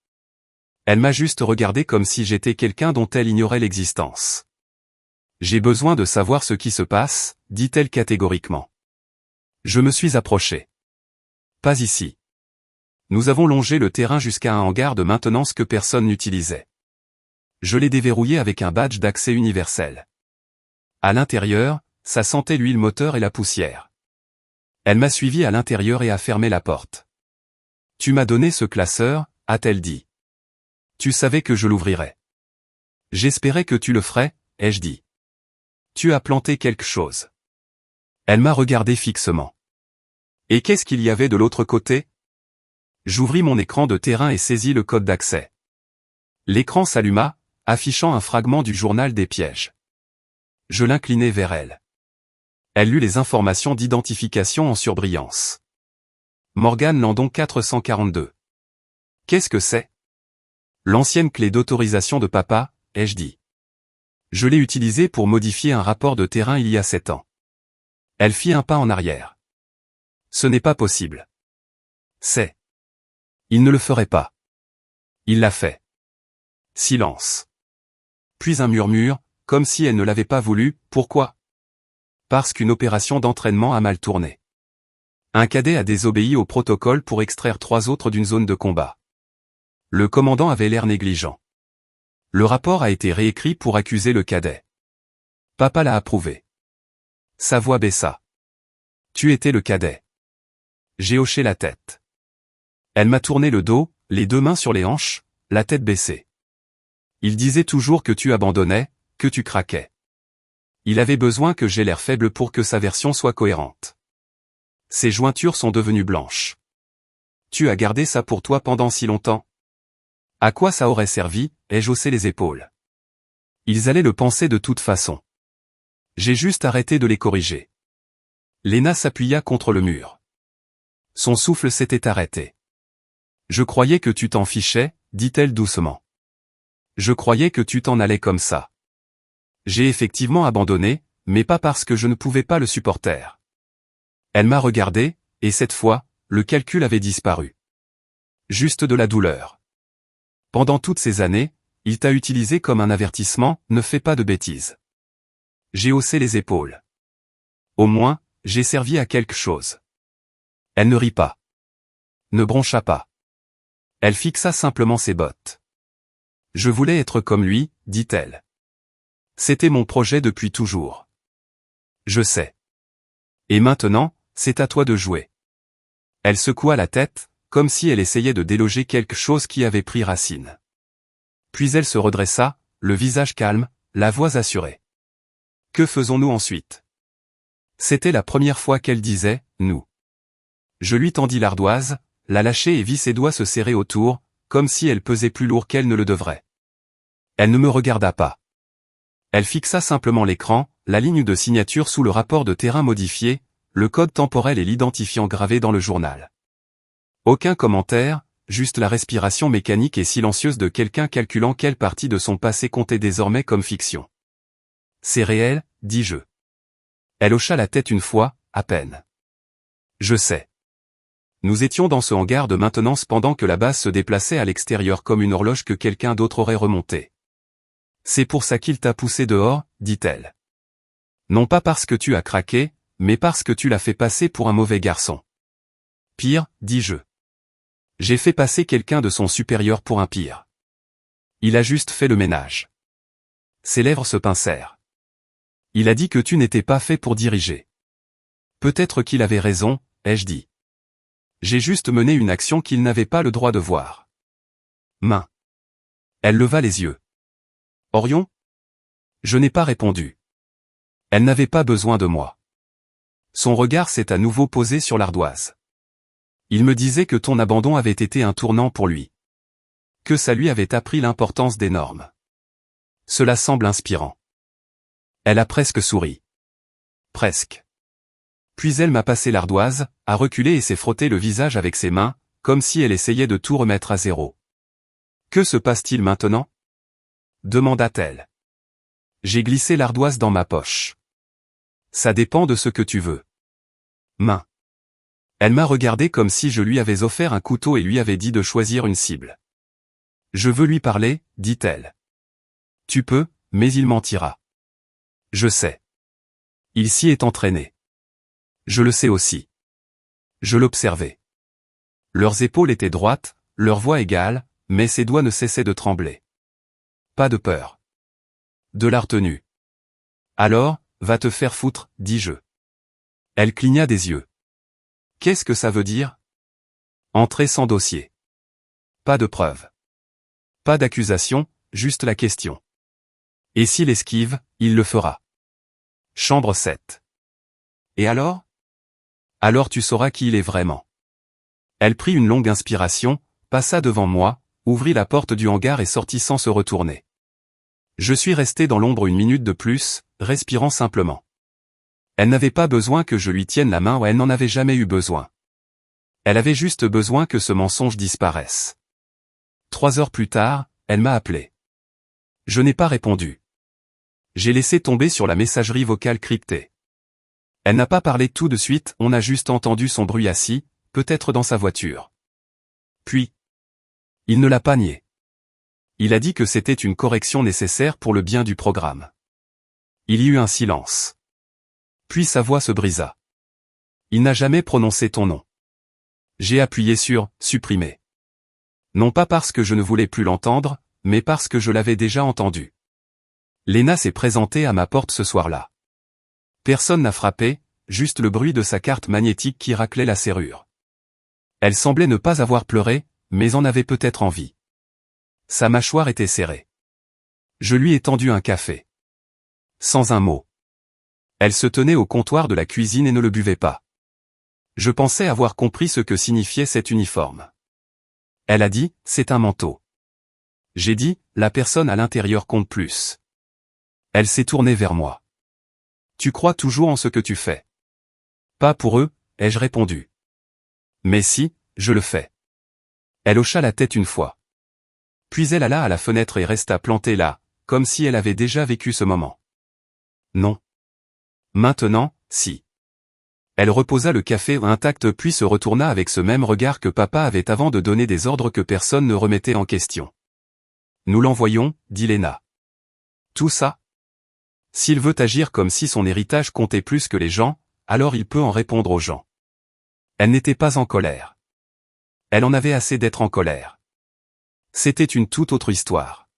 Elle m'a juste regardé comme si j'étais quelqu'un dont elle ignorait l'existence. J'ai besoin de savoir ce qui se passe, dit-elle catégoriquement. Je me suis approché. Pas ici. Nous avons longé le terrain jusqu'à un hangar de maintenance que personne n'utilisait. Je l'ai déverrouillé avec un badge d'accès universel. À l'intérieur, ça sentait l'huile moteur et la poussière. Elle m'a suivi à l'intérieur et a fermé la porte. Tu m'as donné ce classeur, a-t-elle dit. Tu savais que je l'ouvrirais. J'espérais que tu le ferais, ai-je dit. Tu as planté quelque chose. Elle m'a regardé fixement. Et qu'est-ce qu'il y avait de l'autre côté? J'ouvris mon écran de terrain et saisis le code d'accès. L'écran s'alluma, affichant un fragment du journal des pièges. Je l'inclinai vers elle. Elle lut les informations d'identification en surbrillance. Morgan Landon 442. Qu'est-ce que c'est? L'ancienne clé d'autorisation de papa, ai-je dit. Je l'ai utilisée pour modifier un rapport de terrain il y a 7 ans. Elle fit un pas en arrière. Ce n'est pas possible. C'est. Il ne le ferait pas. Il l'a fait. Silence. Puis un murmure, comme si elle ne l'avait pas voulu, pourquoi? Parce qu'une opération d'entraînement a mal tourné. Un cadet a désobéi au protocole pour extraire 3 autres d'une zone de combat. Le commandant avait l'air négligent. Le rapport a été réécrit pour accuser le cadet. Papa l'a approuvé. Sa voix baissa. Tu étais le cadet. J'ai hoché la tête. Elle m'a tourné le dos, les 2 mains sur les hanches, la tête baissée. Il disait toujours que tu abandonnais, que tu craquais. Il avait besoin que j'aie l'air faible pour que sa version soit cohérente. Ses jointures sont devenues blanches. Tu as gardé ça pour toi pendant si longtemps? À quoi ça aurait servi? Ai-je haussé les épaules. Ils allaient le penser de toute façon. J'ai juste arrêté de les corriger. Lena s'appuya contre le mur. Son souffle s'était arrêté. Je croyais que tu t'en fichais, dit-elle doucement. Je croyais que tu t'en allais comme ça. J'ai effectivement abandonné, mais pas parce que je ne pouvais pas le supporter. Elle m'a regardé, et cette fois, le calcul avait disparu. Juste de la douleur. Pendant toutes ces années, il t'a utilisé comme un avertissement, ne fais pas de bêtises. J'ai haussé les épaules. Au moins, j'ai servi à quelque chose. Elle ne rit pas. Ne broncha pas. Elle fixa simplement ses bottes. Je voulais être comme lui, dit-elle. C'était mon projet depuis toujours. Je sais. Et maintenant, c'est à toi de jouer. Elle secoua la tête, comme si elle essayait de déloger quelque chose qui avait pris racine. Puis elle se redressa, le visage calme, la voix assurée. Que faisons-nous ensuite? C'était la première fois qu'elle disait « nous ». Je lui tendis l'ardoise, la lâchai et vis ses doigts se serrer autour, comme si elle pesait plus lourd qu'elle ne le devrait. Elle ne me regarda pas. Elle fixa simplement l'écran, la ligne de signature sous le rapport de terrain modifié, le code temporel et l'identifiant gravé dans le journal. Aucun commentaire, juste la respiration mécanique et silencieuse de quelqu'un calculant quelle partie de son passé comptait désormais comme fiction. C'est réel, dis-je. Elle hocha la tête une fois, à peine. Je sais. Nous étions dans ce hangar de maintenance pendant que la base se déplaçait à l'extérieur comme une horloge que quelqu'un d'autre aurait remontée. C'est pour ça qu'il t'a poussé dehors, dit-elle. Non pas parce que tu as craqué, mais parce que tu l'as fait passer pour un mauvais garçon. Pire, dis-je. J'ai fait passer quelqu'un de son supérieur pour un pire. Il a juste fait le ménage. Ses lèvres se pincèrent. Il a dit que tu n'étais pas fait pour diriger. Peut-être qu'il avait raison, ai-je dit. J'ai juste mené une action qu'il n'avait pas le droit de voir. Main. Elle leva les yeux. Orion? Je n'ai pas répondu. Elle n'avait pas besoin de moi. Son regard s'est à nouveau posé sur l'ardoise. Il me disait que ton abandon avait été un tournant pour lui. Que ça lui avait appris l'importance des normes. Cela semble inspirant. Elle a presque souri. Presque. Puis elle m'a passé l'ardoise, a reculé et s'est frotté le visage avec ses mains, comme si elle essayait de tout remettre à zéro. Que se passe-t-il maintenant? Demanda-t-elle. J'ai glissé l'ardoise dans ma poche. Ça dépend de ce que tu veux. Main. Elle m'a regardé comme si je lui avais offert un couteau et lui avais dit de choisir une cible. Je veux lui parler, dit-elle. Tu peux, mais il mentira. Je sais. Il s'y est entraîné. Je le sais aussi. Je l'observais. Leurs épaules étaient droites, leur voix égale, mais ses doigts ne cessaient de trembler. Pas de peur. De la retenue. Alors, va te faire foutre, dis-je. Elle cligna des yeux. Qu'est-ce que ça veut dire? Entrer sans dossier. Pas de preuve. Pas d'accusation, juste la question. Et s'il esquive, il le fera. Chambre 7. Et alors? Alors tu sauras qui il est vraiment. Elle prit une longue inspiration, passa devant moi, ouvrit la porte du hangar et sortit sans se retourner. Je suis resté dans l'ombre une minute de plus, respirant simplement. Elle n'avait pas besoin que je lui tienne la main ou elle n'en avait jamais eu besoin. Elle avait juste besoin que ce mensonge disparaisse. 3 heures plus tard, elle m'a appelé. Je n'ai pas répondu. J'ai laissé tomber sur la messagerie vocale cryptée. Elle n'a pas parlé tout de suite, on a juste entendu son bruit assis, peut-être dans sa voiture. Puis, il ne l'a pas nié. Il a dit que c'était une correction nécessaire pour le bien du programme. Il y eut un silence. Puis sa voix se brisa. Il n'a jamais prononcé ton nom. J'ai appuyé sur « supprimer ». Non pas parce que je ne voulais plus l'entendre, mais parce que je l'avais déjà entendu. Lena s'est présentée à ma porte ce soir-là. Personne n'a frappé, juste le bruit de sa carte magnétique qui raclait la serrure. Elle semblait ne pas avoir pleuré, mais en avait peut-être envie. Sa mâchoire était serrée. Je lui ai tendu un café. Sans un mot. Elle se tenait au comptoir de la cuisine et ne le buvait pas. Je pensais avoir compris ce que signifiait cet uniforme. Elle a dit, c'est un manteau. J'ai dit, la personne à l'intérieur compte plus. Elle s'est tournée vers moi. Tu crois toujours en ce que tu fais? Pas pour eux, ai-je répondu. Mais si, je le fais. Elle hocha la tête une fois. Puis elle alla à la fenêtre et resta plantée là, comme si elle avait déjà vécu ce moment. Non. Maintenant, si. Elle reposa le café intact puis se retourna avec ce même regard que papa avait avant de donner des ordres que personne ne remettait en question. Nous l'envoyons, dit Lena. Tout ça? S'il veut agir comme si son héritage comptait plus que les gens, alors il peut en répondre aux gens. Elle n'était pas en colère. Elle en avait assez d'être en colère. C'était une toute autre histoire.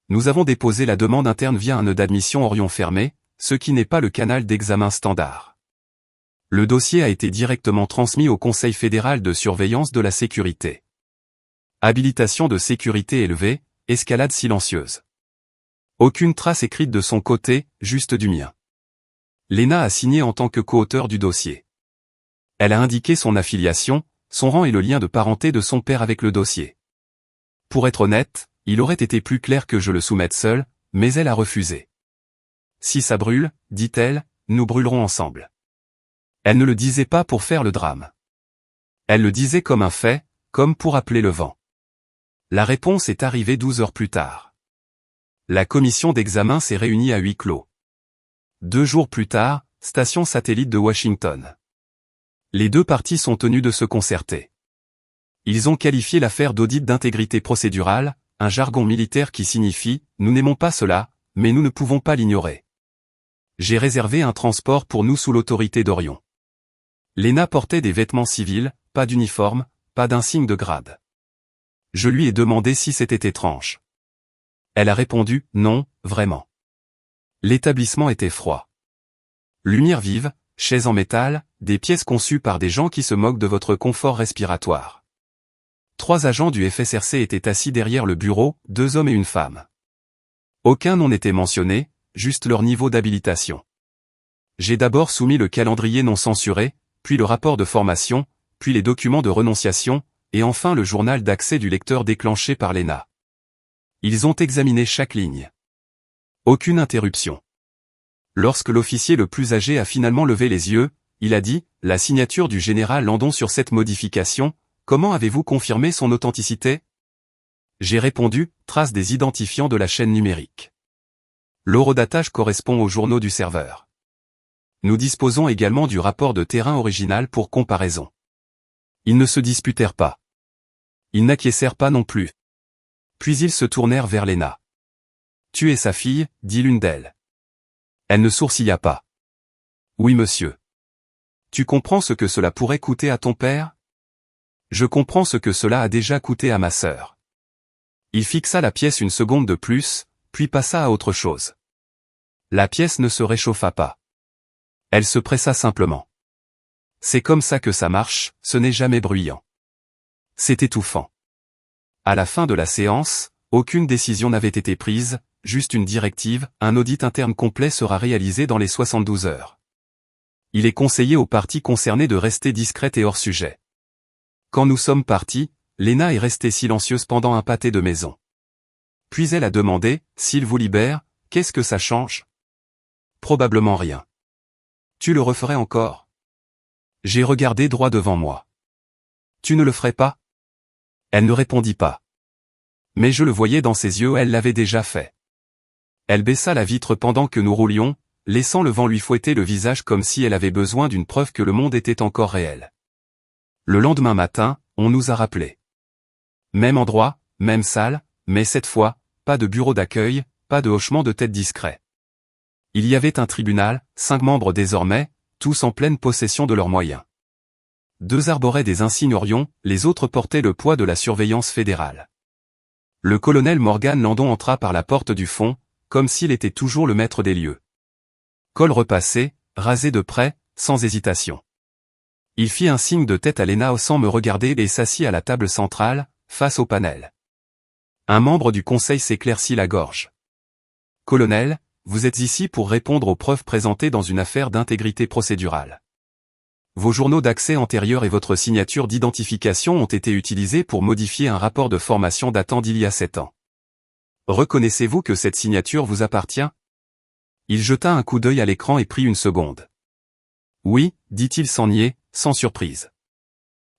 Nous avons déposé la demande interne via un nœud d'admission Orion fermé, ce qui n'est pas le canal d'examen standard. Le dossier a été directement transmis au Conseil fédéral de surveillance de la sécurité. Habilitation de sécurité élevée, escalade silencieuse. Aucune trace écrite de son côté, juste du mien. Lena a signé en tant que co-auteur du dossier. Elle a indiqué son affiliation, son rang et le lien de parenté de son père avec le dossier. Pour être honnête, il aurait été plus clair que je le soumette seul, mais elle a refusé. Si ça brûle, dit-elle, nous brûlerons ensemble. Elle ne le disait pas pour faire le drame. Elle le disait comme un fait, comme pour appeler le vent. La réponse est arrivée 12 heures plus tard. La commission d'examen s'est réunie à huis clos. 2 jours plus tard, station satellite de Washington. Les deux parties sont tenues de se concerter. Ils ont qualifié l'affaire d'audit d'intégrité procédurale, un jargon militaire qui signifie « nous n'aimons pas cela, mais nous ne pouvons pas l'ignorer ». J'ai réservé un transport pour nous sous l'autorité d'Orion. Lena portait des vêtements civils, pas d'uniforme, pas d'insigne de grade. Je lui ai demandé si c'était étrange. Elle a répondu « non, vraiment ». L'établissement était froid. Lumière vive, chaises en métal, des pièces conçues par des gens qui se moquent de votre confort respiratoire. 3 agents du FSRC étaient assis derrière le bureau, 2 hommes et une femme. Aucun nom n'était mentionné, juste leur niveau d'habilitation. J'ai d'abord soumis le calendrier non censuré, puis le rapport de formation, puis les documents de renonciation, et enfin le journal d'accès du lecteur déclenché par Lena. Ils ont examiné chaque ligne. Aucune interruption. Lorsque l'officier le plus âgé a finalement levé les yeux, il a dit, « La signature du général Landon sur cette modification, comment avez-vous confirmé son authenticité ?» J'ai répondu, « Trace des identifiants de la chaîne numérique. » L'horodatage correspond aux journaux du serveur. Nous disposons également du rapport de terrain original pour comparaison. Ils ne se disputèrent pas. Ils n'acquiescèrent pas non plus. Puis ils se tournèrent vers Léna. « Tu es sa fille » dit l'une d'elles. Elle ne sourcilla pas. « Oui monsieur. Tu comprends ce que cela pourrait coûter à ton père ? Je comprends ce que cela a déjà coûté à ma sœur. » Il fixa la pièce une seconde de plus, puis passa à autre chose. La pièce ne se réchauffa pas. Elle se pressa simplement. C'est comme ça que ça marche, ce n'est jamais bruyant. C'est étouffant. À la fin de la séance, aucune décision n'avait été prise, juste une directive, un audit interne complet sera réalisé dans les 72 heures. Il est conseillé aux parties concernées de rester discrètes et hors sujet. Quand nous sommes partis, Léna est restée silencieuse pendant un pâté de maison. Puis elle a demandé, « S'il vous libère, qu'est-ce que ça change ?» Probablement rien. Tu le referais encore ? J'ai regardé droit devant moi. Tu ne le ferais pas ? Elle ne répondit pas. Mais je le voyais dans ses yeux, elle l'avait déjà fait. Elle baissa la vitre pendant que nous roulions, laissant le vent lui fouetter le visage comme si elle avait besoin d'une preuve que le monde était encore réel. Le lendemain matin, on nous a rappelé. Même endroit, même salle, mais cette fois, pas de bureau d'accueil, pas de hochement de tête discret. Il y avait un tribunal, 5 membres désormais, tous en pleine possession de leurs moyens. 2 arboraient des insignes Orion, les autres portaient le poids de la surveillance fédérale. Le colonel Morgan Landon entra par la porte du fond, comme s'il était toujours le maître des lieux. Col repassé, rasé de près, sans hésitation. Il fit un signe de tête à Léna sans me regarder et s'assit à la table centrale, face au panel. Un membre du conseil s'éclaircit la gorge. « Colonel, vous êtes ici pour répondre aux preuves présentées dans une affaire d'intégrité procédurale. Vos journaux d'accès antérieurs et votre signature d'identification ont été utilisés pour modifier un rapport de formation datant d'il y a 7 ans. Reconnaissez-vous que cette signature vous appartient ? » Il jeta un coup d'œil à l'écran et prit une seconde. « Oui, dit-il sans nier, sans surprise. »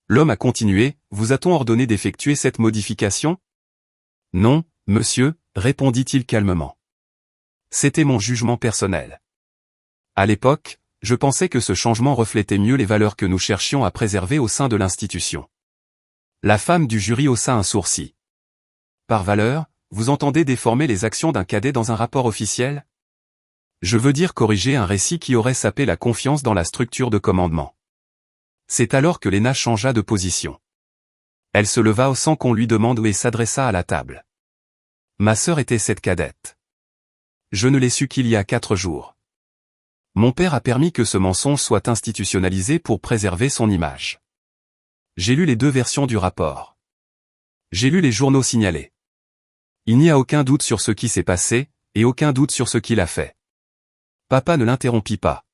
L'homme a continué, « Vous a-t-on ordonné d'effectuer cette modification ? » « Non, monsieur, répondit-il calmement. C'était mon jugement personnel. À l'époque, je pensais que ce changement reflétait mieux les valeurs que nous cherchions à préserver au sein de l'institution. » La femme du jury haussa un sourcil. « Par valeur, vous entendez déformer les actions d'un cadet dans un rapport officiel ? Je veux dire corriger un récit qui aurait sapé la confiance dans la structure de commandement. » C'est alors que Léna changea de position. Elle se leva sans qu'on lui demande et s'adressa à la table. Ma sœur était cette cadette. Je ne l'ai su qu'il y a 4 jours. Mon père a permis que ce mensonge soit institutionnalisé pour préserver son image. J'ai lu les 2 versions du rapport. J'ai lu les journaux signalés. Il n'y a aucun doute sur ce qui s'est passé, et aucun doute sur ce qu'il a fait. Papa ne l'interrompit pas.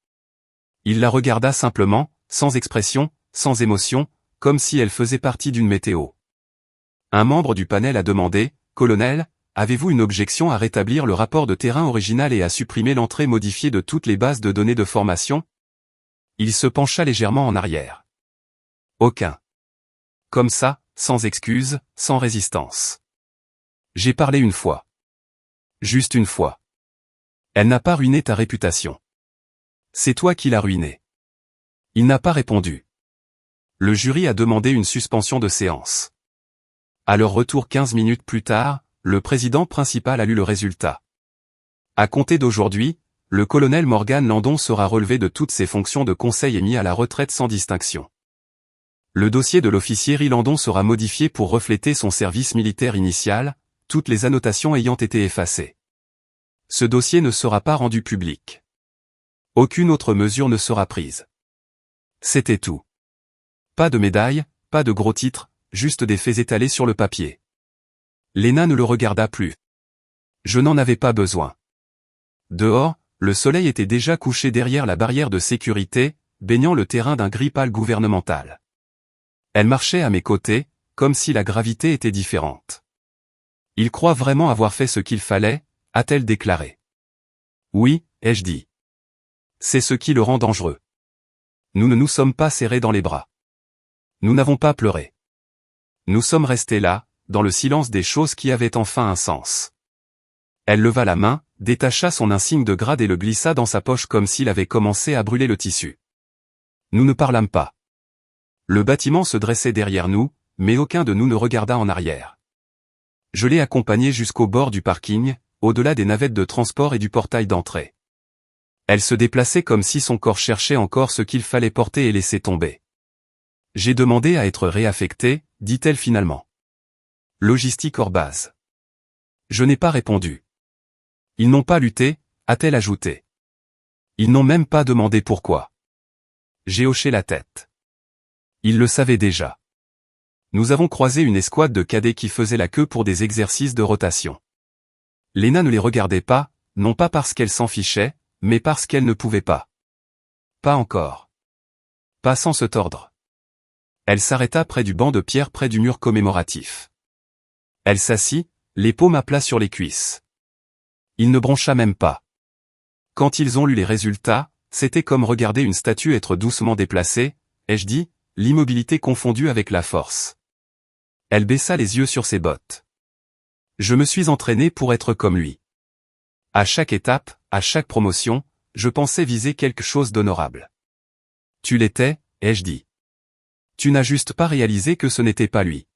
Il la regarda simplement, sans expression, sans émotion, comme si elle faisait partie d'une météo. Un membre du panel a demandé, « Colonel, avez-vous une objection à rétablir le rapport de terrain original et à supprimer l'entrée modifiée de toutes les bases de données de formation ?» Il se pencha légèrement en arrière. Aucun. Comme ça, sans excuse, sans résistance. J'ai parlé une fois. Juste une fois. Elle n'a pas ruiné ta réputation. C'est toi qui l'as ruinée. Il n'a pas répondu. Le jury a demandé une suspension de séance. À leur retour 15 minutes plus tard, le président principal a lu le résultat. À compter d'aujourd'hui, le colonel Morgan Landon sera relevé de toutes ses fonctions de conseil et mis à la retraite sans distinction. Le dossier de l'officier Landon sera modifié pour refléter son service militaire initial, toutes les annotations ayant été effacées. Ce dossier ne sera pas rendu public. Aucune autre mesure ne sera prise. C'était tout. Pas de médaille, pas de gros titres, juste des faits étalés sur le papier. Léna ne le regarda plus. Je n'en avais pas besoin. Dehors, le soleil était déjà couché derrière la barrière de sécurité, baignant le terrain d'un gris pâle gouvernemental. Elle marchait à mes côtés, comme si la gravité était différente. Il croit vraiment avoir fait ce qu'il fallait, a-t-elle déclaré. Oui, ai-je dit. C'est ce qui le rend dangereux. Nous ne nous sommes pas serrés dans les bras. Nous n'avons pas pleuré. Nous sommes restés là, dans le silence des choses qui avaient enfin un sens. Elle leva la main, détacha son insigne de grade et le glissa dans sa poche comme s'il avait commencé à brûler le tissu. Nous ne parlâmes pas. Le bâtiment se dressait derrière nous, mais aucun de nous ne regarda en arrière. Je l'ai accompagnée jusqu'au bord du parking, au-delà des navettes de transport et du portail d'entrée. Elle se déplaçait comme si son corps cherchait encore ce qu'il fallait porter et laisser tomber. J'ai demandé à être réaffectée, dit-elle finalement. Logistique hors base. Je n'ai pas répondu. Ils n'ont pas lutté, a-t-elle ajouté. Ils n'ont même pas demandé pourquoi. J'ai hoché la tête. Ils le savaient déjà. Nous avons croisé une escouade de cadets qui faisaient la queue pour des exercices de rotation. Léna ne les regardait pas, non pas parce qu'elle s'en fichait, mais parce qu'elle ne pouvait pas. Pas encore. Pas sans se tordre. Elle s'arrêta près du banc de pierre près du mur commémoratif. Elle s'assit, les paumes à plat sur les cuisses. Il ne broncha même pas. Quand ils ont lu les résultats, c'était comme regarder une statue être doucement déplacée, ai-je dit, l'immobilité confondue avec la force. Elle baissa les yeux sur ses bottes. Je me suis entraîné pour être comme lui. À chaque étape, à chaque promotion, je pensais viser quelque chose d'honorable. Tu l'étais, ai-je dit. Tu n'as juste pas réalisé que ce n'était pas lui.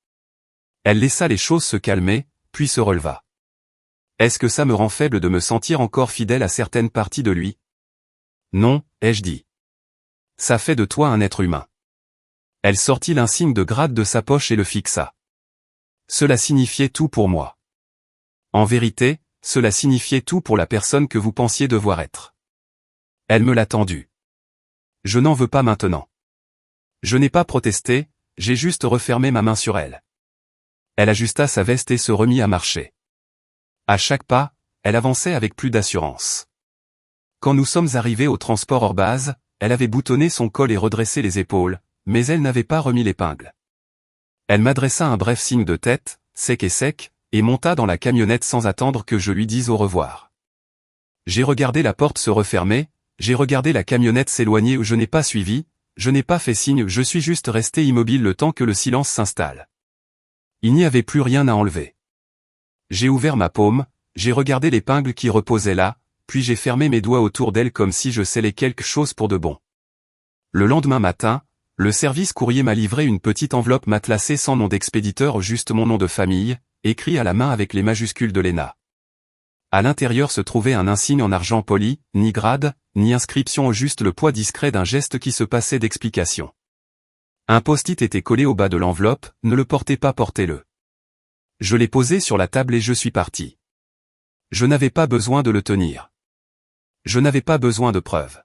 Elle laissa les choses se calmer, puis se releva. Est-ce que ça me rend faible de me sentir encore fidèle à certaines parties de lui? Non, ai-je dit. Ça fait de toi un être humain. Elle sortit l'insigne de grade de sa poche et le fixa. Cela signifiait tout pour moi. En vérité, cela signifiait tout pour la personne que vous pensiez devoir être. Elle me l'a tendu. Je n'en veux pas maintenant. Je n'ai pas protesté, j'ai juste refermé ma main sur elle. Elle ajusta sa veste et se remit à marcher. À chaque pas, elle avançait avec plus d'assurance. Quand nous sommes arrivés au transport hors base, elle avait boutonné son col et redressé les épaules, mais elle n'avait pas remis l'épingle. Elle m'adressa un bref signe de tête, sec, et monta dans la camionnette sans attendre que je lui dise au revoir. J'ai regardé la porte se refermer, j'ai regardé la camionnette s'éloigner où je n'ai pas suivi, je n'ai pas fait signe, je suis juste resté immobile le temps que le silence s'installe. Il n'y avait plus rien à enlever. J'ai ouvert ma paume, j'ai regardé l'épingle qui reposait là, puis j'ai fermé mes doigts autour d'elle comme si je scellais quelque chose pour de bon. Le lendemain matin, le service courrier m'a livré une petite enveloppe matelassée sans nom d'expéditeur, juste mon nom de famille, écrit à la main avec les majuscules de Léna. À l'intérieur se trouvait un insigne en argent poli, ni grade, ni inscription, juste le poids discret d'un geste qui se passait d'explication. Un post-it était collé au bas de l'enveloppe, ne le portez pas, portez-le. Je l'ai posé sur la table et je suis parti. Je n'avais pas besoin de le tenir. Je n'avais pas besoin de preuves.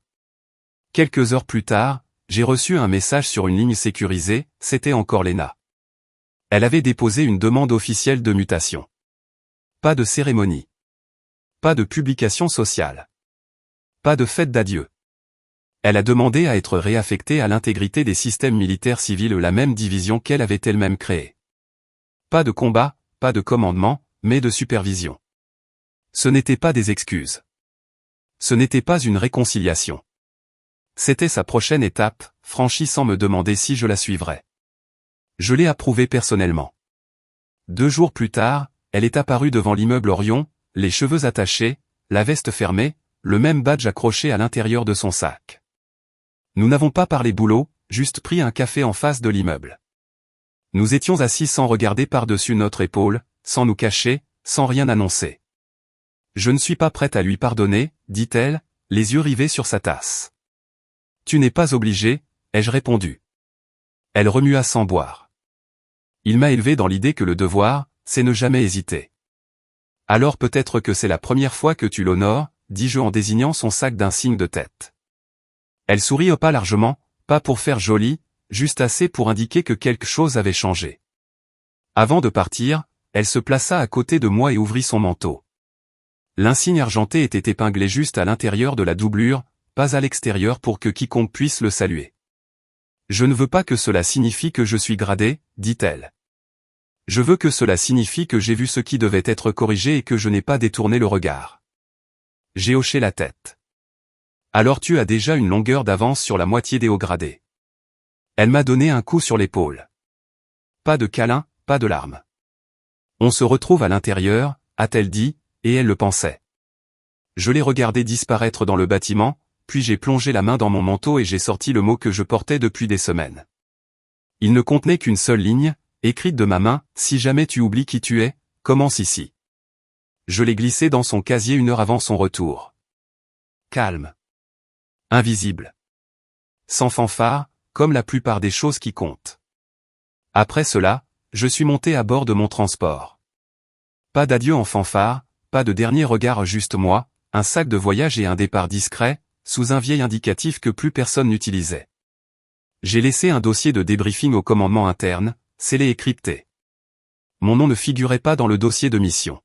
Quelques heures plus tard, j'ai reçu un message sur une ligne sécurisée, c'était encore Léna. Elle avait déposé une demande officielle de mutation. Pas de cérémonie. Pas de publication sociale. Pas de fête d'adieu. Elle a demandé à être réaffectée à l'intégrité des systèmes militaires civils, la même division qu'elle avait elle-même créée. Pas de combat, pas de commandement, mais de supervision. Ce n'était pas des excuses. Ce n'était pas une réconciliation. C'était sa prochaine étape, franchie sans me demander si je la suivrais. Je l'ai approuvée personnellement. 2 jours plus tard, elle est apparue devant l'immeuble Orion, les cheveux attachés, la veste fermée, le même badge accroché à l'intérieur de son sac. Nous n'avons pas parlé boulot, juste pris un café en face de l'immeuble. Nous étions assis sans regarder par-dessus notre épaule, sans nous cacher, sans rien annoncer. Je ne suis pas prête à lui pardonner, dit-elle, les yeux rivés sur sa tasse. Tu n'es pas obligé, ai-je répondu. Elle remua sans boire. Il m'a élevé dans l'idée que le devoir, c'est ne jamais hésiter. Alors peut-être que c'est la première fois que tu l'honores, dis-je en désignant son sac d'un signe de tête. Elle sourit pas largement, pas pour faire joli, juste assez pour indiquer que quelque chose avait changé. Avant de partir, elle se plaça à côté de moi et ouvrit son manteau. L'insigne argenté était épinglé juste à l'intérieur de la doublure, pas à l'extérieur pour que quiconque puisse le saluer. Je ne veux pas que cela signifie que je suis gradé, dit-elle. Je veux que cela signifie que j'ai vu ce qui devait être corrigé et que je n'ai pas détourné le regard. J'ai hoché la tête. Alors tu as déjà une longueur d'avance sur la moitié des hauts gradés. Elle m'a donné un coup sur l'épaule. Pas de câlin, pas de larmes. On se retrouve à l'intérieur, a-t-elle dit, et elle le pensait. Je l'ai regardé disparaître dans le bâtiment, puis j'ai plongé la main dans mon manteau et j'ai sorti le mot que je portais depuis des semaines. Il ne contenait qu'une seule ligne, écrite de ma main, si jamais tu oublies qui tu es, commence ici. Je l'ai glissé dans son casier 1 heure avant son retour. Calme. Invisible. Sans fanfare, comme la plupart des choses qui comptent. Après cela, je suis monté à bord de mon transport. Pas d'adieu en fanfare, pas de dernier regard, juste moi, un sac de voyage et un départ discret, sous un vieil indicatif que plus personne n'utilisait. J'ai laissé un dossier de débriefing au commandement interne, scellé et crypté. Mon nom ne figurait pas dans le dossier de mission.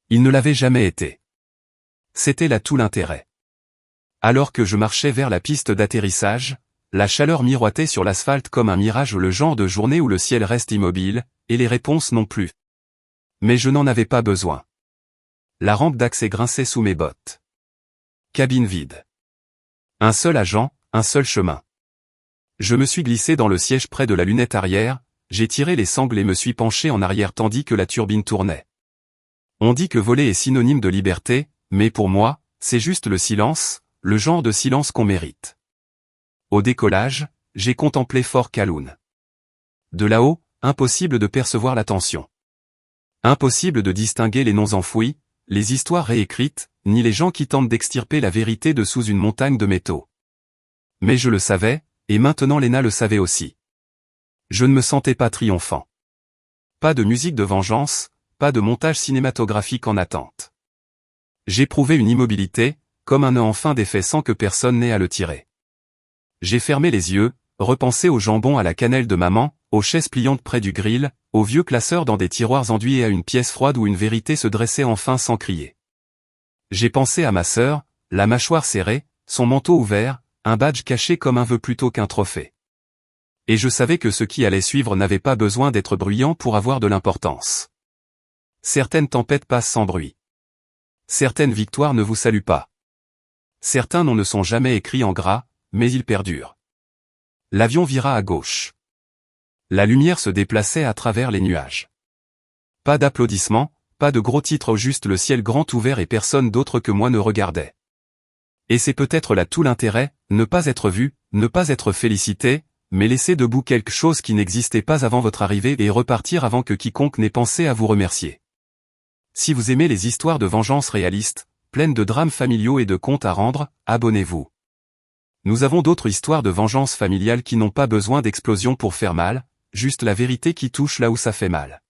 Il ne l'avait jamais été. C'était là tout l'intérêt. Alors que je marchais vers la piste d'atterrissage, la chaleur miroitait sur l'asphalte comme un mirage, le genre de journée où le ciel reste immobile, et les réponses non plus. Mais je n'en avais pas besoin. La rampe d'accès grinçait sous mes bottes. Cabine vide. Un seul agent, un seul chemin. Je me suis glissé dans le siège près de la lunette arrière, j'ai tiré les sangles et me suis penché en arrière tandis que la turbine tournait. On dit que voler est synonyme de liberté, mais pour moi, c'est juste le silence, le genre de silence qu'on mérite. Au décollage, j'ai contemplé Fort Kowloon. De là-haut, impossible de percevoir la tension. Impossible de distinguer les noms enfouis, les histoires réécrites, ni les gens qui tentent d'extirper la vérité de sous une montagne de métaux. Mais je le savais, et maintenant Lena le savait aussi. Je ne me sentais pas triomphant. Pas de musique de vengeance, pas de montage cinématographique en attente. J'éprouvais une immobilité, comme un nœud en fin d'effet sans que personne n'ait à le tirer. J'ai fermé les yeux, repensé au jambon à la cannelle de maman, aux chaises pliantes près du grill, aux vieux classeurs dans des tiroirs enduits et à une pièce froide où une vérité se dressait enfin sans crier. J'ai pensé à ma sœur, la mâchoire serrée, son manteau ouvert, un badge caché comme un vœu plutôt qu'un trophée. Et je savais que ce qui allait suivre n'avait pas besoin d'être bruyant pour avoir de l'importance. Certaines tempêtes passent sans bruit. Certaines victoires ne vous saluent pas. Certains noms ne sont jamais écrits en gras, mais ils perdurent. L'avion vira à gauche. La lumière se déplaçait à travers les nuages. Pas d'applaudissements, pas de gros titres, juste le ciel grand ouvert et personne d'autre que moi ne regardait. Et c'est peut-être là tout l'intérêt, ne pas être vu, ne pas être félicité, mais laisser debout quelque chose qui n'existait pas avant votre arrivée et repartir avant que quiconque n'ait pensé à vous remercier. Si vous aimez les histoires de vengeance réalistes, pleines de drames familiaux et de comptes à rendre, abonnez-vous. Nous avons d'autres histoires de vengeance familiale qui n'ont pas besoin d'explosion pour faire mal, juste la vérité qui touche là où ça fait mal.